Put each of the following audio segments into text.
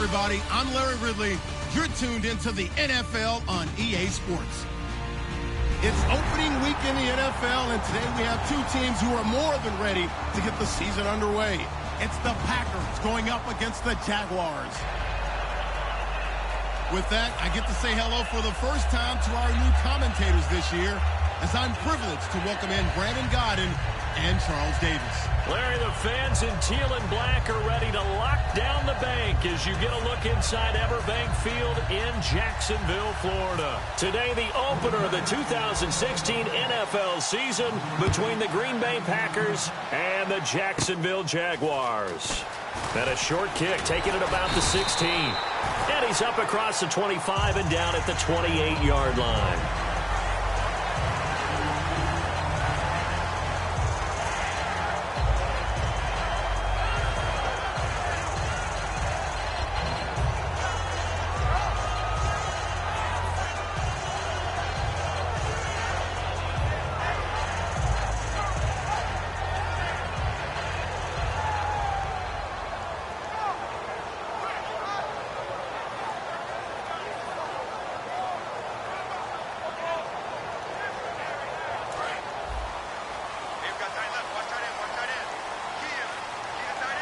everybody. I'm Larry Ridley. You're tuned into the NFL on EA Sports. It's opening week in the NFL, and today we have two teams who are more than ready to get the season underway. It's the Packers going up against the Jaguars. With that, I get to say hello for the first time to our new commentators this year, as I'm privileged to welcome in Brandon Godden and Charles Davis. Larry, the fans in teal and black are ready to lock down the bank as you get a look inside Everbank Field in Jacksonville, Florida. Today, the opener of the 2016 NFL season between the Green Bay Packers and the Jacksonville Jaguars. And a short kick taken at about the 16. And he's up across the 25 and down at the 28-yard line.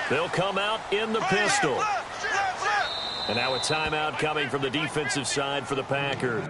They'll come out in the pistol. And now a timeout coming from the defensive side for the Packers.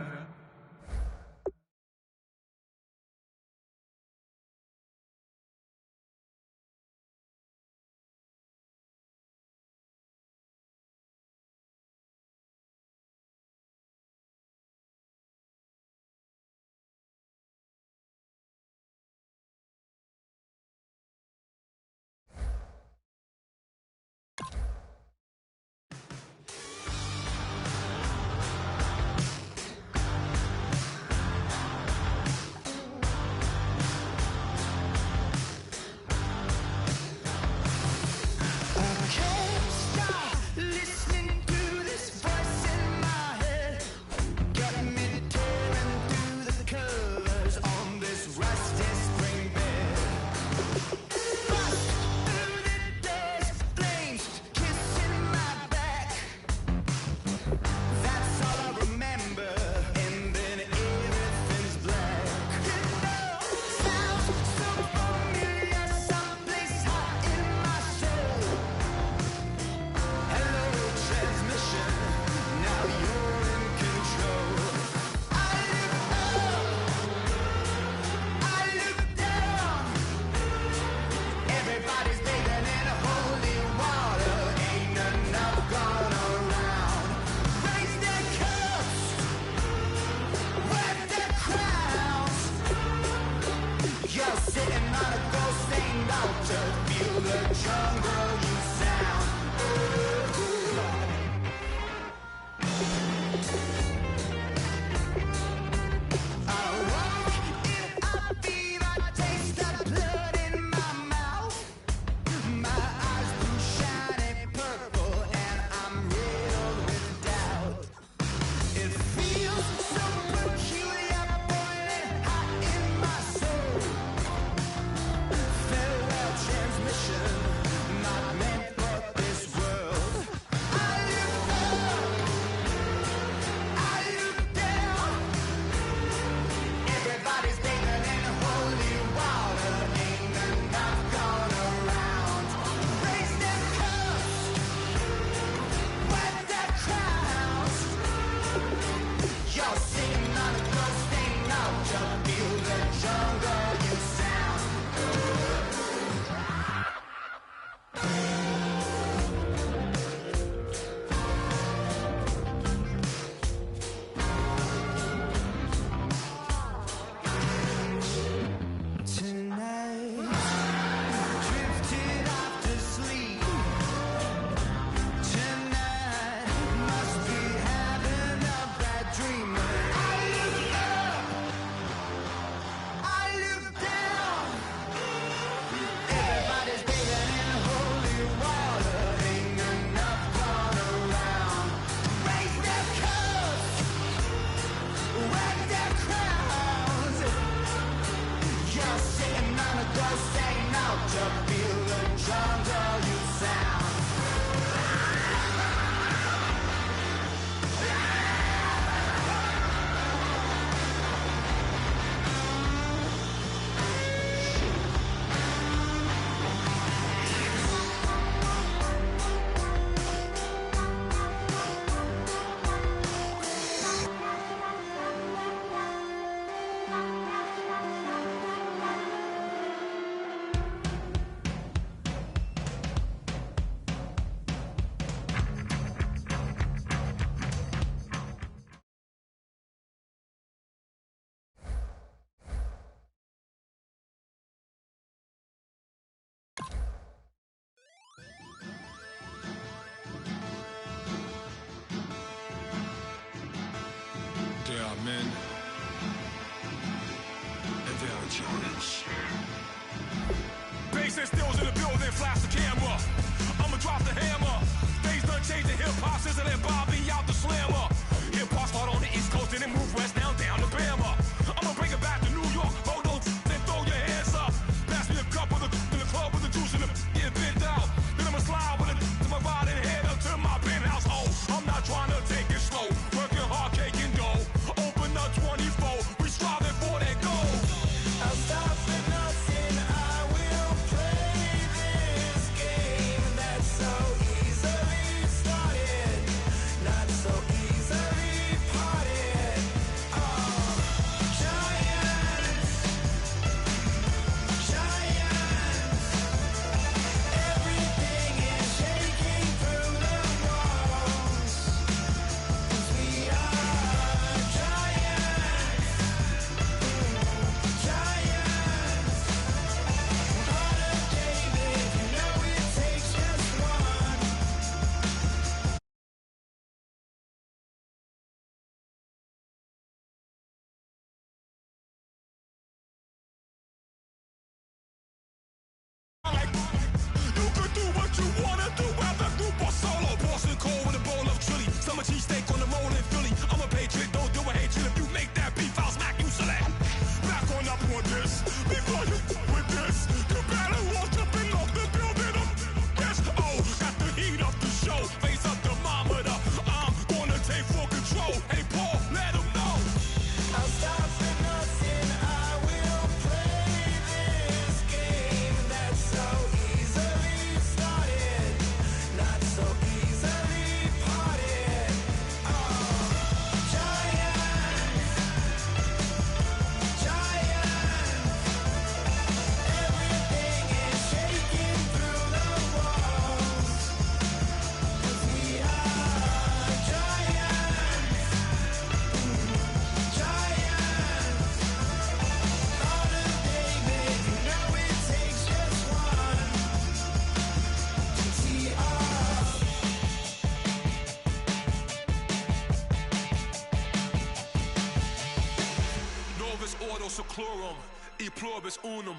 seclorum, e pluribus unum.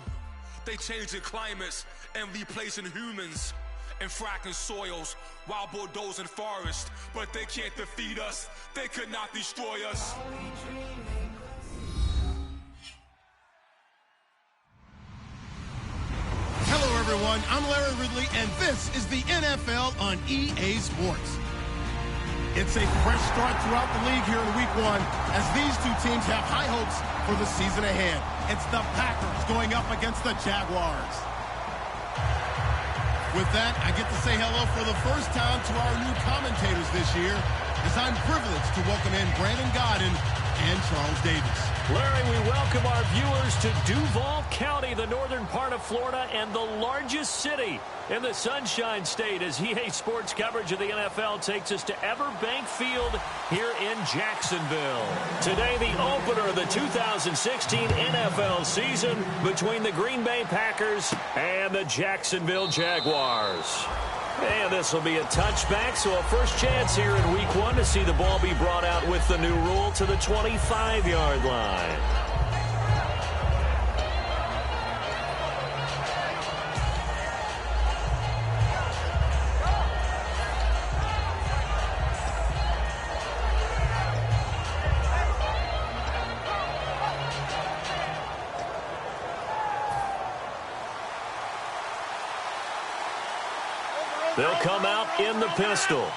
They changing climates and replacing humans and fracking soils while bulldozing forests. But they can't defeat us. They could not destroy us. Hello, everyone. I'm Larry Ridley, and this is the NFL on EA Sports. It's a fresh start throughout the league here in Week 1 as these two teams have high hopes for the season ahead. It's the Packers going up against the Jaguars. With that, I get to say hello for the first time to our new commentators this year, as I'm privileged to welcome in Brandon Godden and Charles Davis. Larry, we welcome our viewers to Duval County, the northern part of Florida, and the largest city in the Sunshine State, as EA Sports coverage of the NFL takes us to Everbank Field here in Jacksonville. Today, the opener of the 2016 NFL season between the Green Bay Packers and the Jacksonville Jaguars. And this will be a touchback, so a first chance here in Week 1 to see the ball be brought out with the new rule to the 25-yard line. They'll come out in the pistol.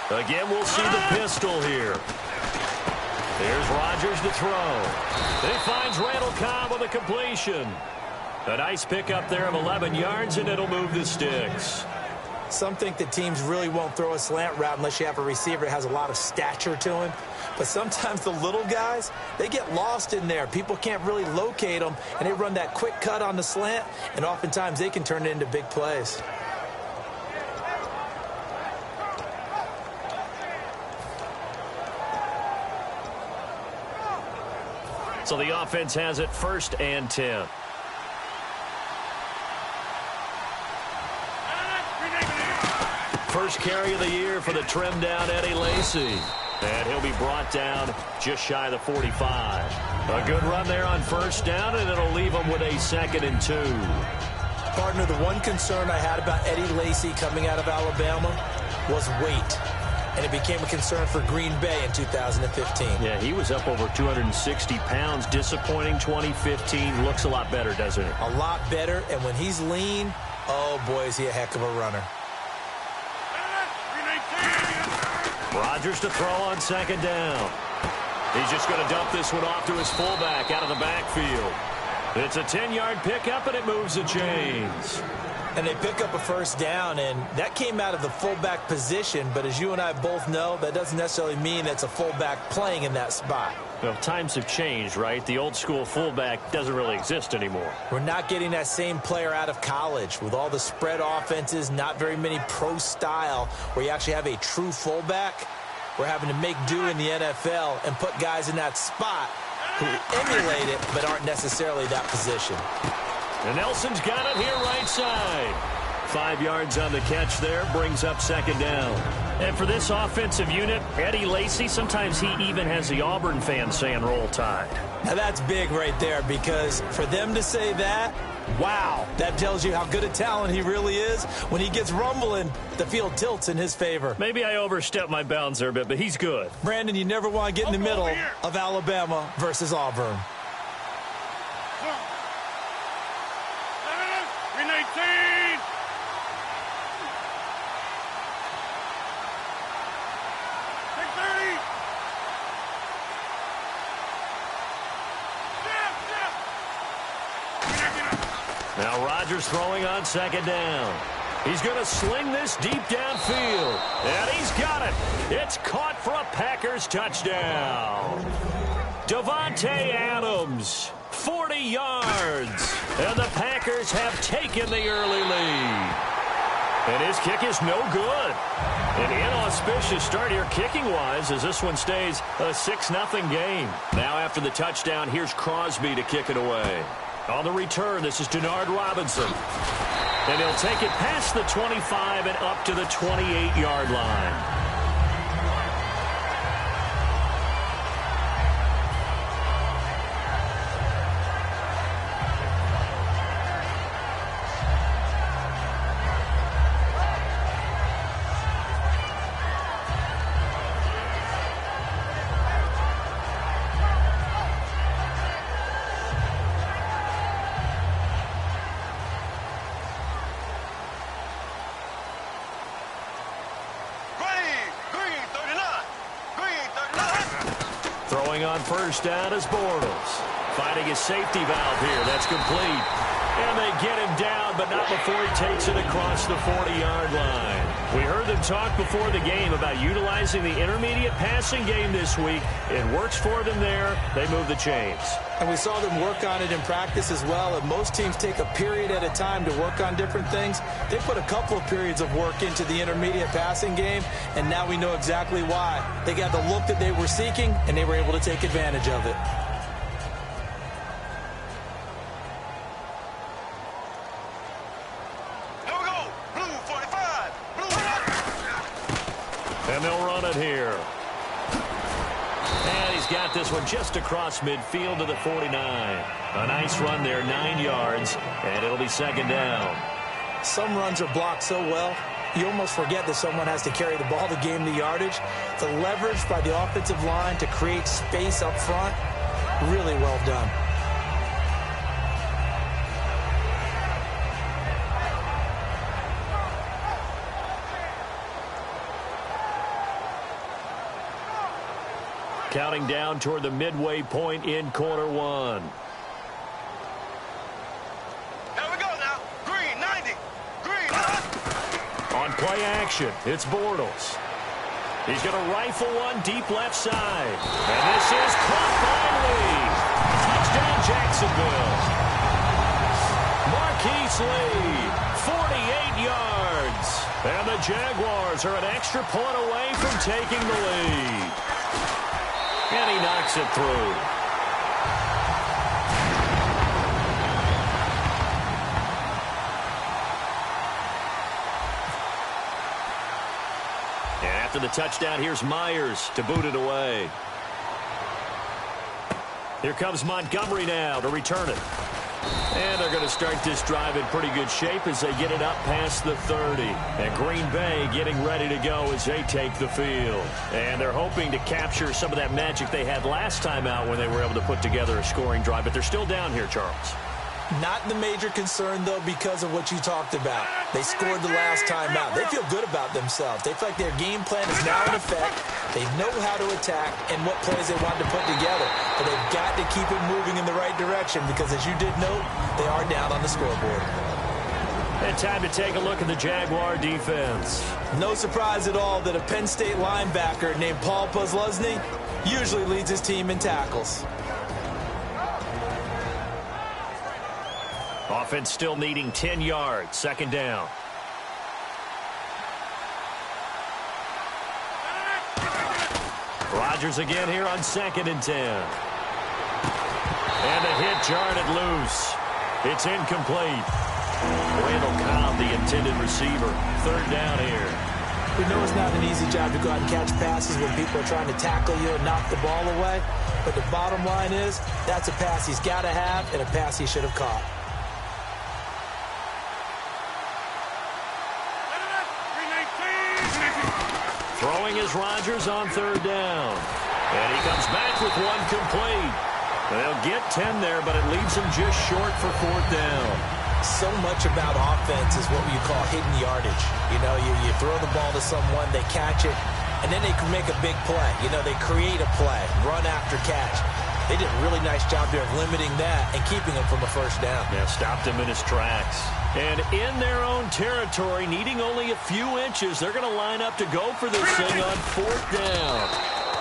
Again, we'll see the pistol here. Here's Rodgers to throw. He finds Randall Cobb with a completion. A nice pickup there of 11 yards, and it'll move the sticks. Some think that teams really won't throw a slant route unless you have a receiver that has a lot of stature to him. But sometimes the little guys, they get lost in there. People can't really locate them, and they run that quick cut on the slant, and oftentimes they can turn it into big plays. So the offense has it 1st and 10. First carry of the year for the trimmed down Eddie Lacy. And he'll be brought down just shy of the 45. A good run there on 1st down, and it'll leave him with a 2nd and 2. Partner, the one concern I had about Eddie Lacy coming out of Alabama was weight. And it became a concern for Green Bay in 2015. Yeah, he was up over 260 pounds. Disappointing 2015. Looks a lot better, doesn't it? A lot better, and when he's lean, oh boy, is he a heck of a runner. Rodgers to throw on 2nd down. He's just going to dump this one off to his fullback out of the backfield. It's a 10-yard pickup, and it moves the chains. And they pick up a 1st down, and that came out of the fullback position. But as you and I both know, that doesn't necessarily mean that's a fullback playing in that spot. Well, times have changed, right? The old-school fullback doesn't really exist anymore. We're not getting that same player out of college. With all the spread offenses, not very many pro style, where you actually have a true fullback. We're having to make do in the NFL and put guys in that spot who emulate it but aren't necessarily that position. And Nelson's got it here right side. 5 yards on the catch there, brings up 2nd down. And for this offensive unit, Eddie Lacy, sometimes he even has the Auburn fans saying roll tide. Now that's big right there, because for them to say that, wow, that tells you how good a talent he really is. When he gets rumbling, the field tilts in his favor. Maybe I overstepped my bounds there a bit, but he's good. Brandon, you never want to get in the middle of Alabama versus Auburn. Now Rodgers throwing on 2nd down. He's going to sling this deep downfield. And he's got it. It's caught for a Packers touchdown. Davante Adams, 40 yards. And the Packers have taken the early lead. And his kick is no good. An inauspicious start here kicking-wise as this one stays a 6-0 game. Now after the touchdown, here's Crosby to kick it away. On the return, this is Denard Robinson. And he'll take it past the 25 and up to the 28-yard line. Throwing on first down is Bortles. Finding his safety valve here. That's complete. And they get him down, but not before he takes it across the 40-yard line. We heard them talk before the game about utilizing the intermediate passing game this week. It works for them there. They move the chains. And we saw them work on it in practice as well. And most teams take a period at a time to work on different things. They put a couple of periods of work into the intermediate passing game, and now we know exactly why. They got the look that they were seeking, and they were able to take advantage of it. And they'll run it here. And he's got this one just across midfield to the 49. A nice run there, 9 yards, and it'll be second down. Some runs are blocked so well, you almost forget that someone has to carry the ball to gain the yardage. The leverage by the offensive line to create space up front, really well done. Counting down toward the midway point in quarter one. Here we go now. Green, 90. Green. On play action, it's Bortles. He's going to rifle one deep left side. And this is caught by Lee. Touchdown, Jacksonville. Marquise Lee, 48 yards. And the Jaguars are an extra point away from taking the lead. And he knocks it through. And after the touchdown, here's Myers to boot it away. Here comes Montgomery now to return it. And they're going to start this drive in pretty good shape as they get it up past the 30. And Green Bay getting ready to go as they take the field. And they're hoping to capture some of that magic they had last time out when they were able to put together a scoring drive. But they're still down here, Charles. Not the major concern, though, because of what you talked about. They scored the last time out. They feel good about themselves. They feel like their game plan is now in effect. They know how to attack and what plays they want to put together. But they've got to keep it moving in the right direction because, as you did note, they are down on the scoreboard. And time to take a look at the Jaguar defense. No surprise at all that a Penn State linebacker named Paul Posluszny usually leads his team in tackles. Offense still needing 10 yards. Second down. Rodgers again here on 2nd and 10. And a hit jarred it loose. It's incomplete. Randall Cobb, the intended receiver. Third down here. We know it's not an easy job to go out and catch passes when people are trying to tackle you and knock the ball away. But the bottom line is, that's a pass he's got to have and a pass he should have caught. Throwing is Rodgers on third down. And he comes back with one complete. They'll get 10 there, but it leaves them just short for fourth down. So much about offense is what you call hidden yardage. You know, you throw the ball to someone, they catch it, and then they can make a big play. You know, they create a play, run after catch. They did a really nice job there of limiting that and keeping him from a first down. Yeah, stopped him in his tracks. And in their own territory, needing only a few inches, they're going to line up to go for this thing on fourth down.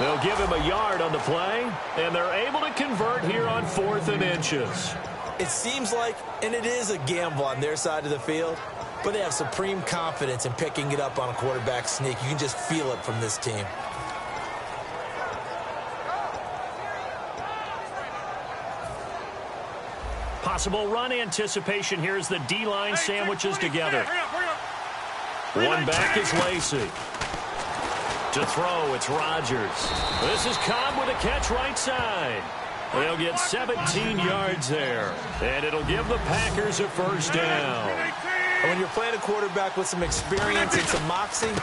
They'll give him a yard on the play, and they're able to convert here on 4th and inches. It seems like, and it is a gamble on their side of the field, but they have supreme confidence in picking it up on a quarterback sneak. You can just feel it from this team. Possible run anticipation here as the D-line sandwiches together. One back is Lacey. To throw, it's Rodgers. This is Cobb with a catch right side. They'll get 17 yards there. And it'll give the Packers a first down. And when you're playing a quarterback with some experience and some moxie,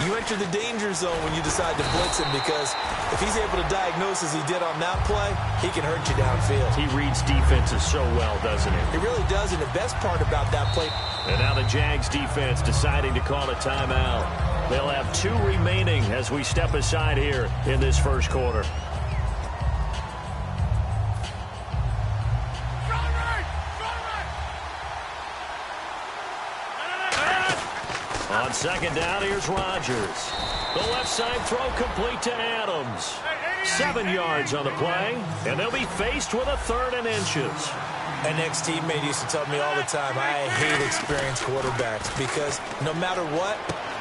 you enter the danger zone when you decide to blitz him, because if he's able to diagnose as he did on that play, he can hurt you downfield. He reads defenses so well, doesn't he? He really does, and the best part about that play... And now the Jags defense deciding to call a timeout. They'll have 2 remaining as we step aside here in this first quarter. On second down, here's Rodgers. The left side throw complete to Adams. 7 yards on the play, and they'll be faced with a 3rd and inches. An ex-teammate used to tell me all the time, I hate experienced quarterbacks because no matter what,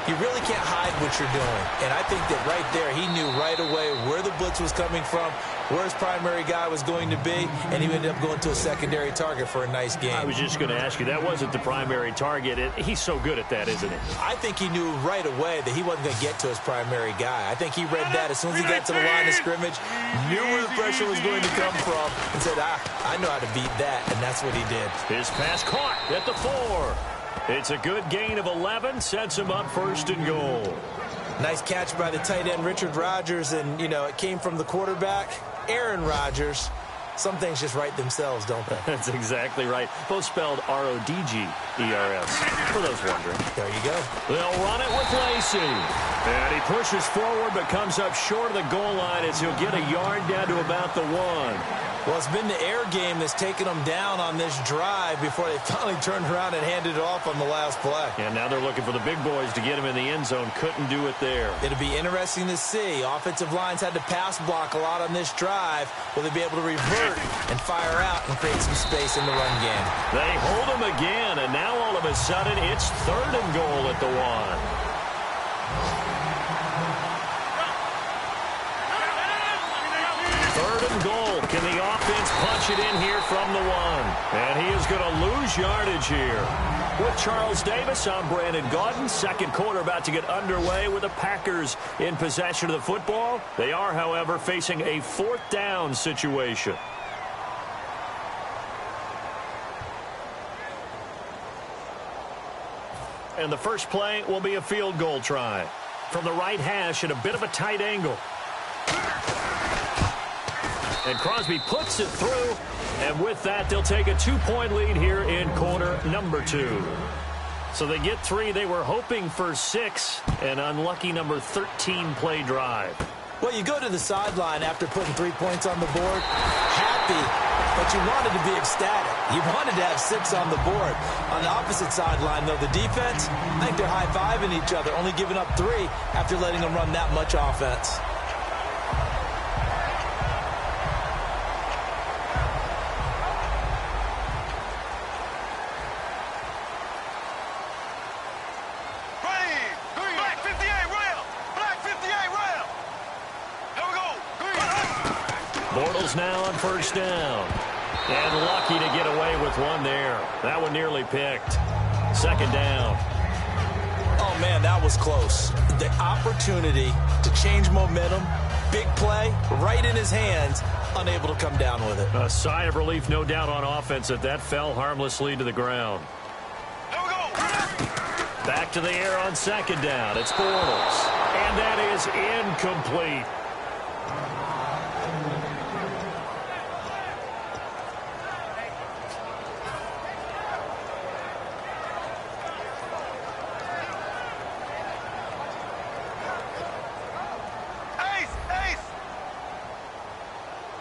you really can't hide what you're doing. And I think that right there, he knew right away where the blitz was coming from, where his primary guy was going to be, and he ended up going to a secondary target for a nice game. I was just going to ask you, that wasn't the primary target. He's so good at that, isn't he? I think he knew right away that he wasn't going to get to his primary guy. I think he read that as soon as he got to the line of scrimmage, knew where the pressure was going to come from, and said, I know how to beat that, and that's what he did. His pass caught at the 4. It's a good gain of 11, sets him up 1st and goal. Nice catch by the tight end, Richard Rodgers, and, you know, it came from the quarterback, Aaron Rodgers. Some things just write themselves, don't they? That's exactly right. Both spelled R-O-D-G-E-R-S, for those wondering. There you go. They'll run it with Lacey. And he pushes forward but comes up short of the goal line as he'll get a yard down to about the 1. Well, it's been the air game that's taken them down on this drive before they finally turned around and handed it off on the last play. And now they're looking for the big boys to get him in the end zone. Couldn't do it there. It'll be interesting to see. Offensive lines had to pass block a lot on this drive. Will they be able to revert and fire out and create some space in the run game? They hold him again, and now all of a sudden it's 3rd and goal at the 1. Goal. Can the offense punch it in here from the 1? And he is going to lose yardage here. With Charles Davis, I'm Brandon Gaudin. Second quarter about to get underway with the Packers in possession of the football. They are, however, facing a 4th down situation. And the first play will be a field goal try. From the right hash at a bit of a tight angle. And Crosby puts it through, and with that, they'll take a 2-point lead here in quarter number 2. So they get 3. They were hoping for 6, an unlucky number 13 play drive. Well, you go to the sideline after putting 3 points on the board, happy, but you wanted to be ecstatic. You wanted to have 6 on the board. On the opposite sideline, though, the defense, I think they're high-fiving each other, only giving up 3 after letting them run that much offense. Now on 1st down. And lucky to get away with one there. That one nearly picked. 2nd down. Oh, man, that was close. The opportunity to change momentum, big play, right in his hands, unable to come down with it. A sigh of relief, no doubt, on offense that fell harmlessly to the ground. Here we go. Back to the air on 2nd down. It's Bortles. And that is incomplete.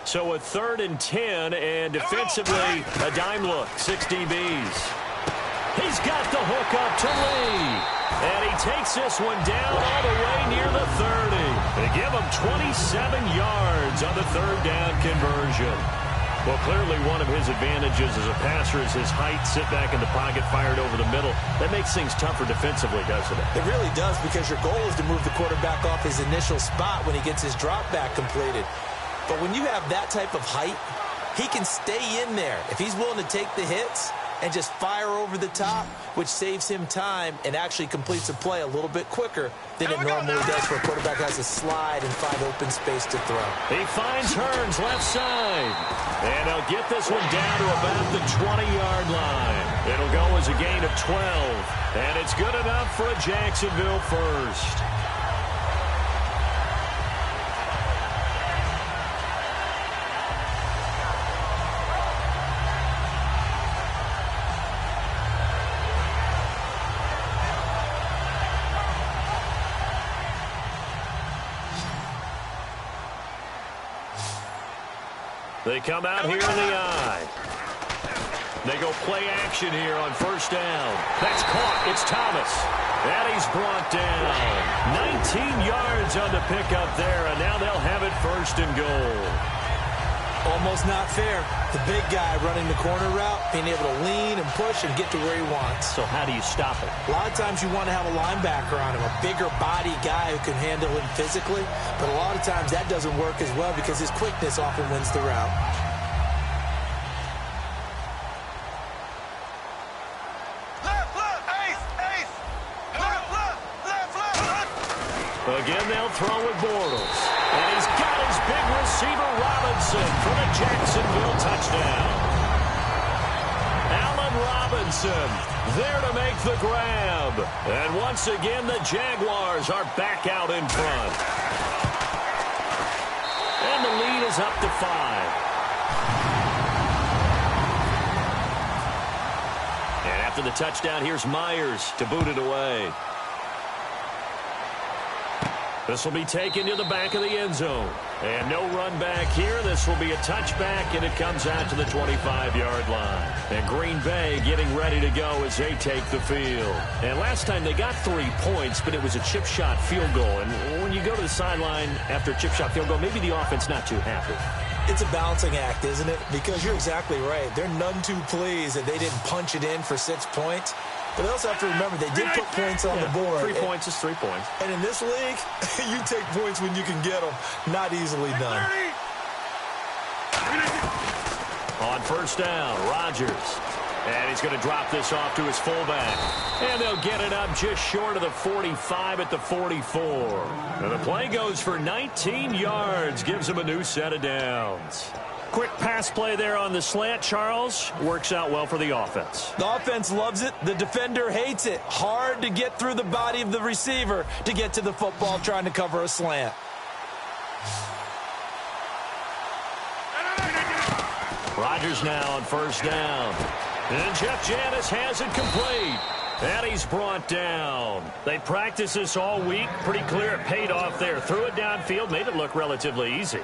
So a 3rd and 10, and defensively, a dime look, 6 DBs. He's got the hook up to Lee. And he takes this one down all the way near the 30. They give him 27 yards on the 3rd down conversion. Well, clearly one of his advantages as a passer is his height, sit back in the pocket, fired over the middle. That makes things tougher defensively, doesn't it? It really does, because your goal is to move the quarterback off his initial spot when he gets his drop back completed. But when you have that type of height, he can stay in there if he's willing to take the hits and just fire over the top, which saves him time and actually completes a play a little bit quicker than it normally does for a quarterback who has to slide and find open space to throw. He finds Hearns left side. And he'll get this one down to about the 20-yard line. It'll go as a gain of 12. And it's good enough for a Jacksonville first. They come out here in the eye. They go play action here on first down. That's caught. It's Thomas. And he's brought down. 19 yards on the pickup there, and now they'll have it first and goal. Almost not fair. The big guy running the corner route, being able to lean and push and get to where he wants. So how do you stop it? A lot of times you want to have a linebacker on him, a bigger body guy who can handle him physically. But a lot of times that doesn't work as well because his quickness often wins the route. Again, they'll throw with Bortles. And he's got his big receiver, Robinson, for the Jacksonville touchdown. Allen Robinson there to make the grab. And once again, the Jaguars are back out in front. And the lead is up to 5. And after the touchdown, here's Myers to boot it away. This will be taken to the back of the end zone. And no run back here. This will be a touchback, and it comes out to the 25-yard line. And Green Bay getting ready to go as they take the field. And last time they got 3 points, but it was a chip shot field goal. And when you go to the sideline after a chip shot field goal, maybe the offense not too happy. It's a balancing act, isn't it? Because you're exactly right. They're none too pleased that they didn't punch it in for 6 points. But they also have to remember they did put points on the board. 3 points is 3 points. And in this league, you take points when you can get them. Not easily done. On first down, Rodgers. And he's going to drop this off to his fullback. And they'll get it up just short of the 45 at the 44. And the play goes for 19 yards. Gives him a new set of downs. Quick pass play there on the slant, Charles. Works out well for the offense. The offense loves it. The defender hates it. Hard to get through the body of the receiver to get to the football trying to cover a slant. Rodgers now on first down. And Jeff Janis has it complete. And he's brought down. They practiced this all week. Pretty clear it paid off there. Threw it downfield, made it look relatively easy.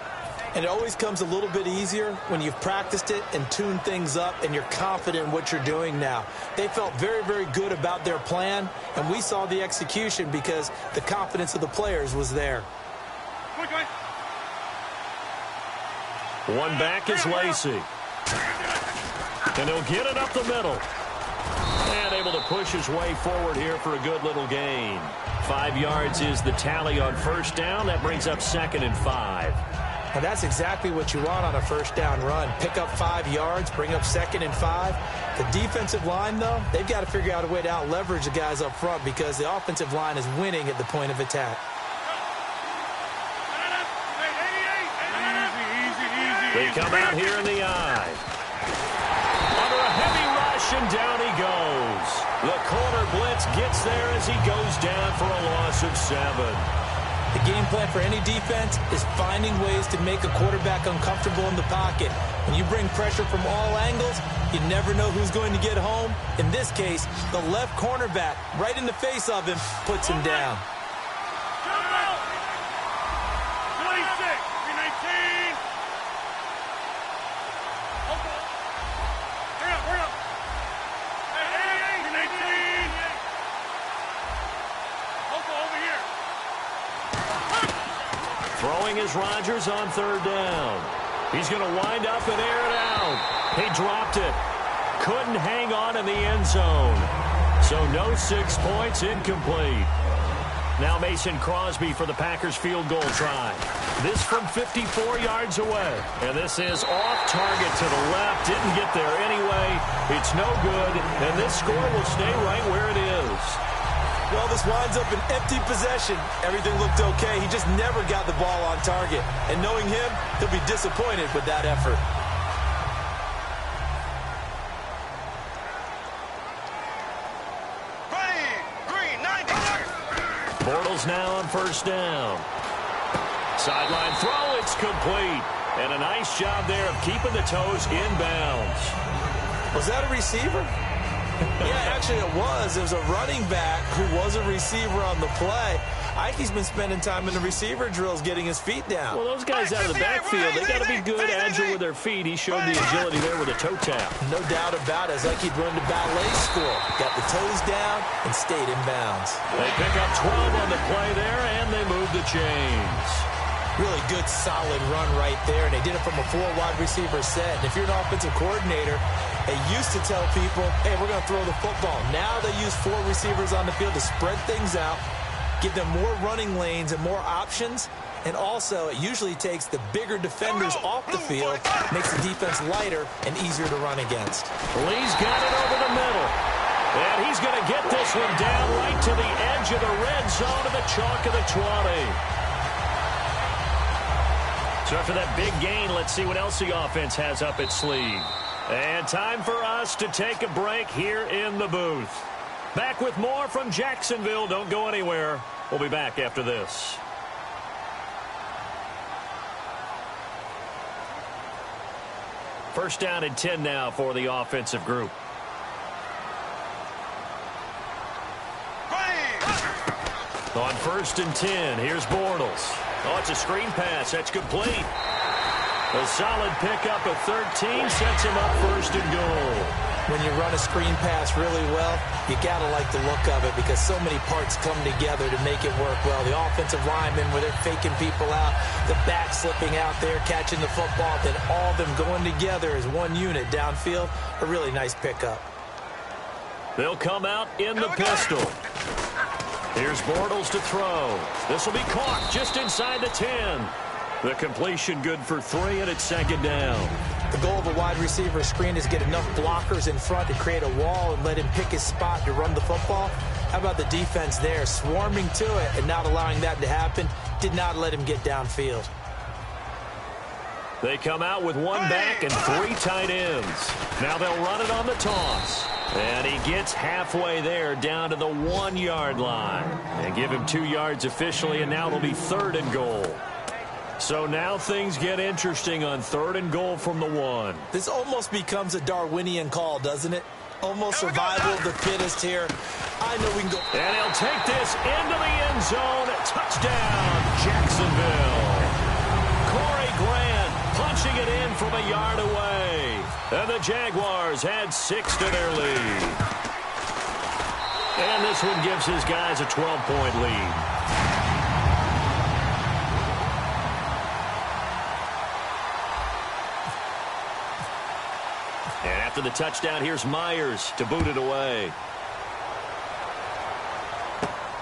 And it always comes a little bit easier when you've practiced it and tuned things up and you're confident in what you're doing now. They felt very, very good about their plan, and we saw the execution because the confidence of the players was there. One back is Lacey. And he'll get it up the middle. And able to push his way forward here for a good little gain. 5 yards is the tally on first down. That brings up 2nd and 5. And that's exactly what you want on a first down run. Pick up 5 yards, bring up 2nd and 5. The defensive line, though, they've got to figure out a way to out-leverage the guys up front because the offensive line is winning at the point of attack. They come out here in the eye. Under a heavy rush, and down he goes. The corner blitz gets there as he goes down for a loss of 7. The game plan for any defense is finding ways to make a quarterback uncomfortable in the pocket. When you bring pressure from all angles, you never know who's going to get home. In this case, the left cornerback, right in the face of him, puts him down. 26. Throwing is Rodgers on 3rd down. He's going to wind up and air it out. He dropped it. Couldn't hang on in the end zone. So no 6 points, incomplete. Now Mason Crosby for the Packers field goal try. This from 54 yards away. And this is off target to the left. Didn't get there anyway. It's no good. And this score will stay right where it is. Well, this winds up an empty possession. Everything looked okay. He just never got the ball on target. And knowing him, he'll be disappointed with that effort. Green, 90. Bortles now on 1st down. Sideline throw, it's complete. And a nice job there of keeping the toes inbounds. Was that a receiver? Yeah, actually it was. It was a running back who was a receiver on the play. Ike's been spending time in the receiver drills getting his feet down. Well, those guys out of the backfield, they got to be good, agile with their feet. He showed the agility there with a toe tap. No doubt about it. It's like he'd run the ballet school. Got the toes down and stayed in bounds. They pick up 12 on the play there, and they move the chains. Really good, solid run right there, and they did it from a 4 wide receiver set. And if you're an offensive coordinator, they used to tell people, hey, we're going to throw the football. Now they use 4 receivers on the field to spread things out, give them more running lanes and more options, and also it usually takes the bigger defenders off the field, makes the defense lighter and easier to run against. Lee's got it over the middle, and he's going to get this one down right to the edge of the red zone of the chalk of the 20. So after that big gain, let's see what else the offense has up its sleeve. And time for us to take a break here in the booth. Back with more from Jacksonville. Don't go anywhere. We'll be back after this. First down and 10 now for the offensive group. On first and 10, here's Bortles. Oh, it's a screen pass. That's complete. A solid pickup of 13 sets him up first and goal. When you run a screen pass really well, you got to like the look of it because so many parts come together to make it work well. The offensive linemen, where they're faking people out, the back slipping out there, catching the football, then all of them going together as one unit downfield. A really nice pickup. They'll come out in the pistol. Here's Bortles to throw. This will be caught just inside the 10. The completion good for 3, and it's second down. The goal of a wide receiver screen is get enough blockers in front to create a wall and let him pick his spot to run the football. How about the defense there, swarming to it and not allowing that to happen? Did not let him get downfield. They come out with 1 back and 3 tight ends. Now they'll run it on the toss. And he gets halfway there down to the 1-yard line. And give him 2 yards officially, and now it'll be 3rd and goal. So now things get interesting on 3rd and goal from the 1. This almost becomes a Darwinian call, doesn't it? Almost survival of the fittest here. I know we can go. And he'll take this into the end zone. Touchdown, Jacksonville. Corey Grant punching it in from a yard away. And the Jaguars add 6 to their lead. And this one gives his guys a 12-point lead. And after the touchdown, here's Myers to boot it away.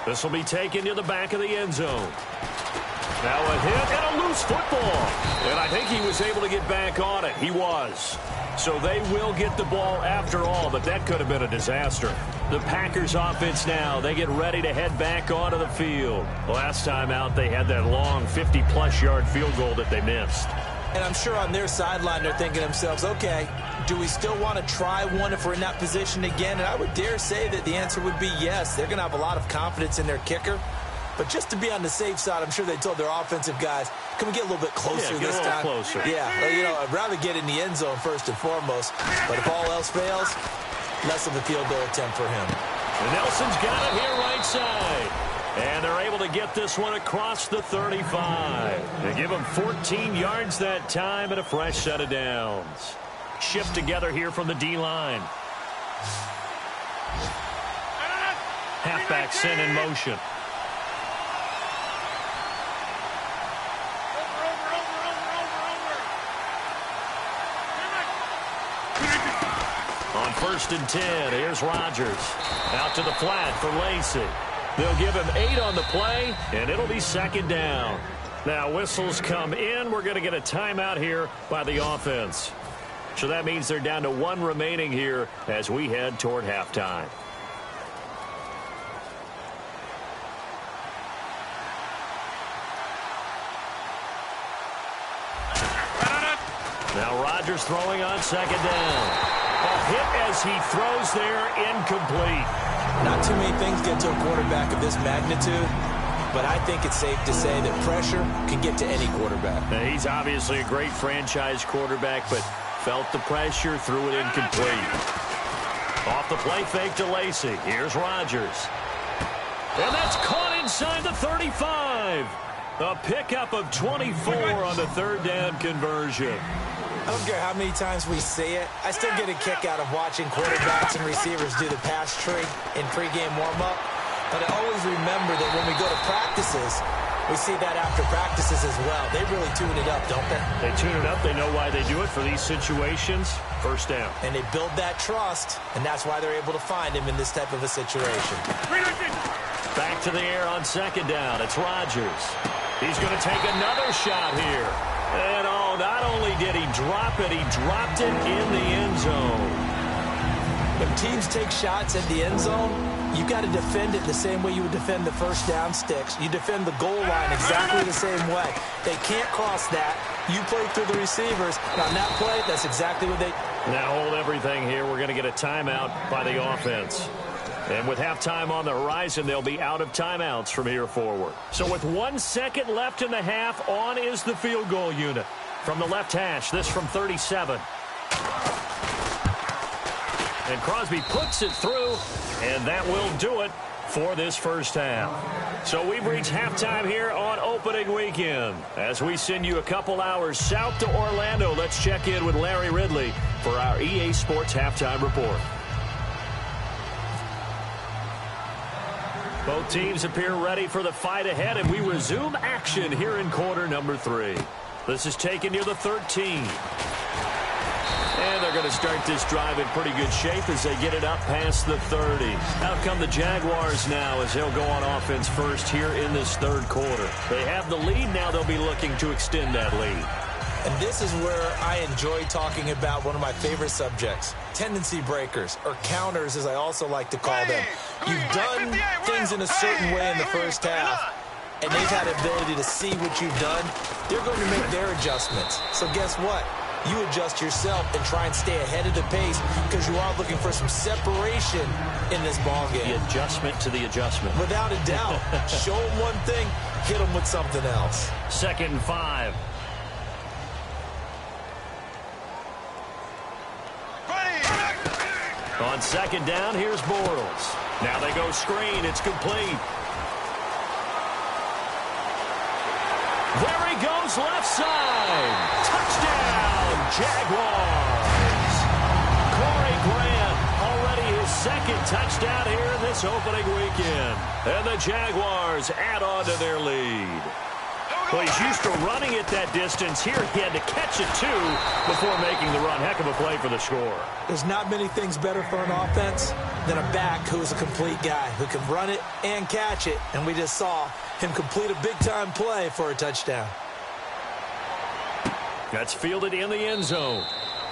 This will be taken to the back of the end zone. Now a hit and a loose football. And I think he was able to get back on it. He was. So they will get the ball after all, but that could have been a disaster. The Packers offense now, they get ready to head back onto the field. Last time out, they had that long 50-plus yard field goal that they missed. And I'm sure on their sideline, they're thinking to themselves, okay, do we still want to try one if we're in that position again? And I would dare say that the answer would be yes. They're going to have a lot of confidence in their kicker. But just to be on the safe side, I'm sure they told their offensive guys, can we get a little bit closer this time? Closer. Yeah, you know, I'd rather get in the end zone first and foremost. But if all else fails, less of a field goal attempt for him. And Nelson's got it here right side. And they're able to get this one across the 35. They give him 14 yards that time and a fresh set of downs. Shift together here from the D-line. Halfback sent in motion. On first and 10, here's Rodgers. Out to the flat for Lacy. They'll give him 8 on the play, and it'll be second down. Now whistles come in. We're going to get a timeout here by the offense. So that means they're down to 1 remaining here as we head toward halftime. Now Rodgers throwing on second down. A hit as he throws there, incomplete. Not too many things get to a quarterback of this magnitude, but I think it's safe to say that pressure can get to any quarterback. Now, he's obviously a great franchise quarterback, but felt the pressure, threw it incomplete. Off the play fake to Lacey. Here's Rodgers. And that's caught inside the 35. A pickup of 24 on the third down conversion. I don't care how many times we see it. I still get a kick out of watching quarterbacks and receivers do the pass tree in pregame warm-up. But I always remember that when we go to practices, we see that after practices as well. They really tune it up, don't they? They tune it up. They know why they do it for these situations. First down. And they build that trust, and that's why they're able to find him in this type of a situation. Back to the air on second down. It's Rodgers. He's going to take another shot here. And not only did he drop it, he dropped it in the end zone. When teams take shots at the end zone, you got to defend it the same way you would defend the first down sticks. You defend the goal line exactly the same way. They can't cross that. You play through the receivers. And on that play, that's exactly what they... Now hold everything here. We're going to get a timeout by the offense. And with halftime on the horizon, they'll be out of timeouts from here forward. So with 1 second left in the half, on is the field goal unit. From the left hash, this from 37. And Crosby puts it through, and that will do it for this first half. So we've reached halftime here on opening weekend. As we send you a couple hours south to Orlando, let's check in with Larry Ridley for our EA Sports Halftime Report. Both teams appear ready for the fight ahead, and we resume action here in quarter number 3. This is taken near the 13. And they're going to start this drive in pretty good shape as they get it up past the 30. Out come the Jaguars now as they'll go on offense first here in this third quarter. They have the lead. Now they'll be looking to extend that lead. And this is where I enjoy talking about one of my favorite subjects, tendency breakers, or counters as I also like to call them. You've done things in a certain way in the first half, and they've had the ability to see what you've done. They're going to make their adjustments. So guess what? You adjust yourself and try and stay ahead of the pace because you are looking for some separation in this ballgame. The adjustment to the adjustment. Without a doubt. Show them one thing, hit them with something else. 2nd and 5. On second down, here's Bortles. Now they go screen. It's complete. There he goes, left side. Touchdown, Jaguars. Corey Grant, already his second touchdown here in this opening weekend. And the Jaguars add on to their lead. Well, he's used to running at that distance. Here he had to catch it, too, before making the run. Heck of a play for the score. There's not many things better for an offense than a back who is a complete guy, who can run it and catch it. And we just saw him complete a big-time play for a touchdown. That's fielded in the end zone.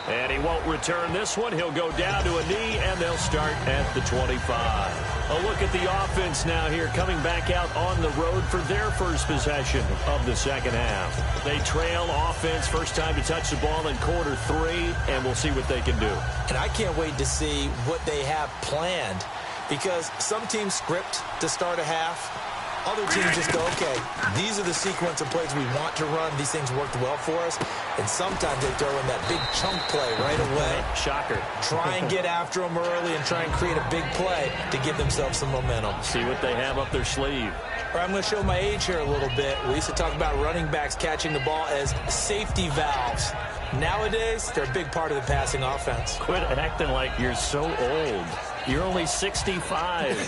And he won't return this one. He'll go down to a knee, and they'll start at the 25. A look at the offense now here, coming back out on the road for their first possession of the second half. They trail offense, first time to touch the ball in quarter 3, and we'll see what they can do. And I can't wait to see what they have planned, because some teams script to start a half. Other teams just go, okay, these are the sequence of plays we want to run. These things worked well for us. And sometimes they throw in that big chunk play right away. Shocker. Try and get after them early and try and create a big play to give themselves some momentum. See what they have up their sleeve. I'm going to show my age here a little bit. We used to talk about running backs catching the ball as safety valves. Nowadays, they're a big part of the passing offense. Quit acting like you're so old. You're only 65.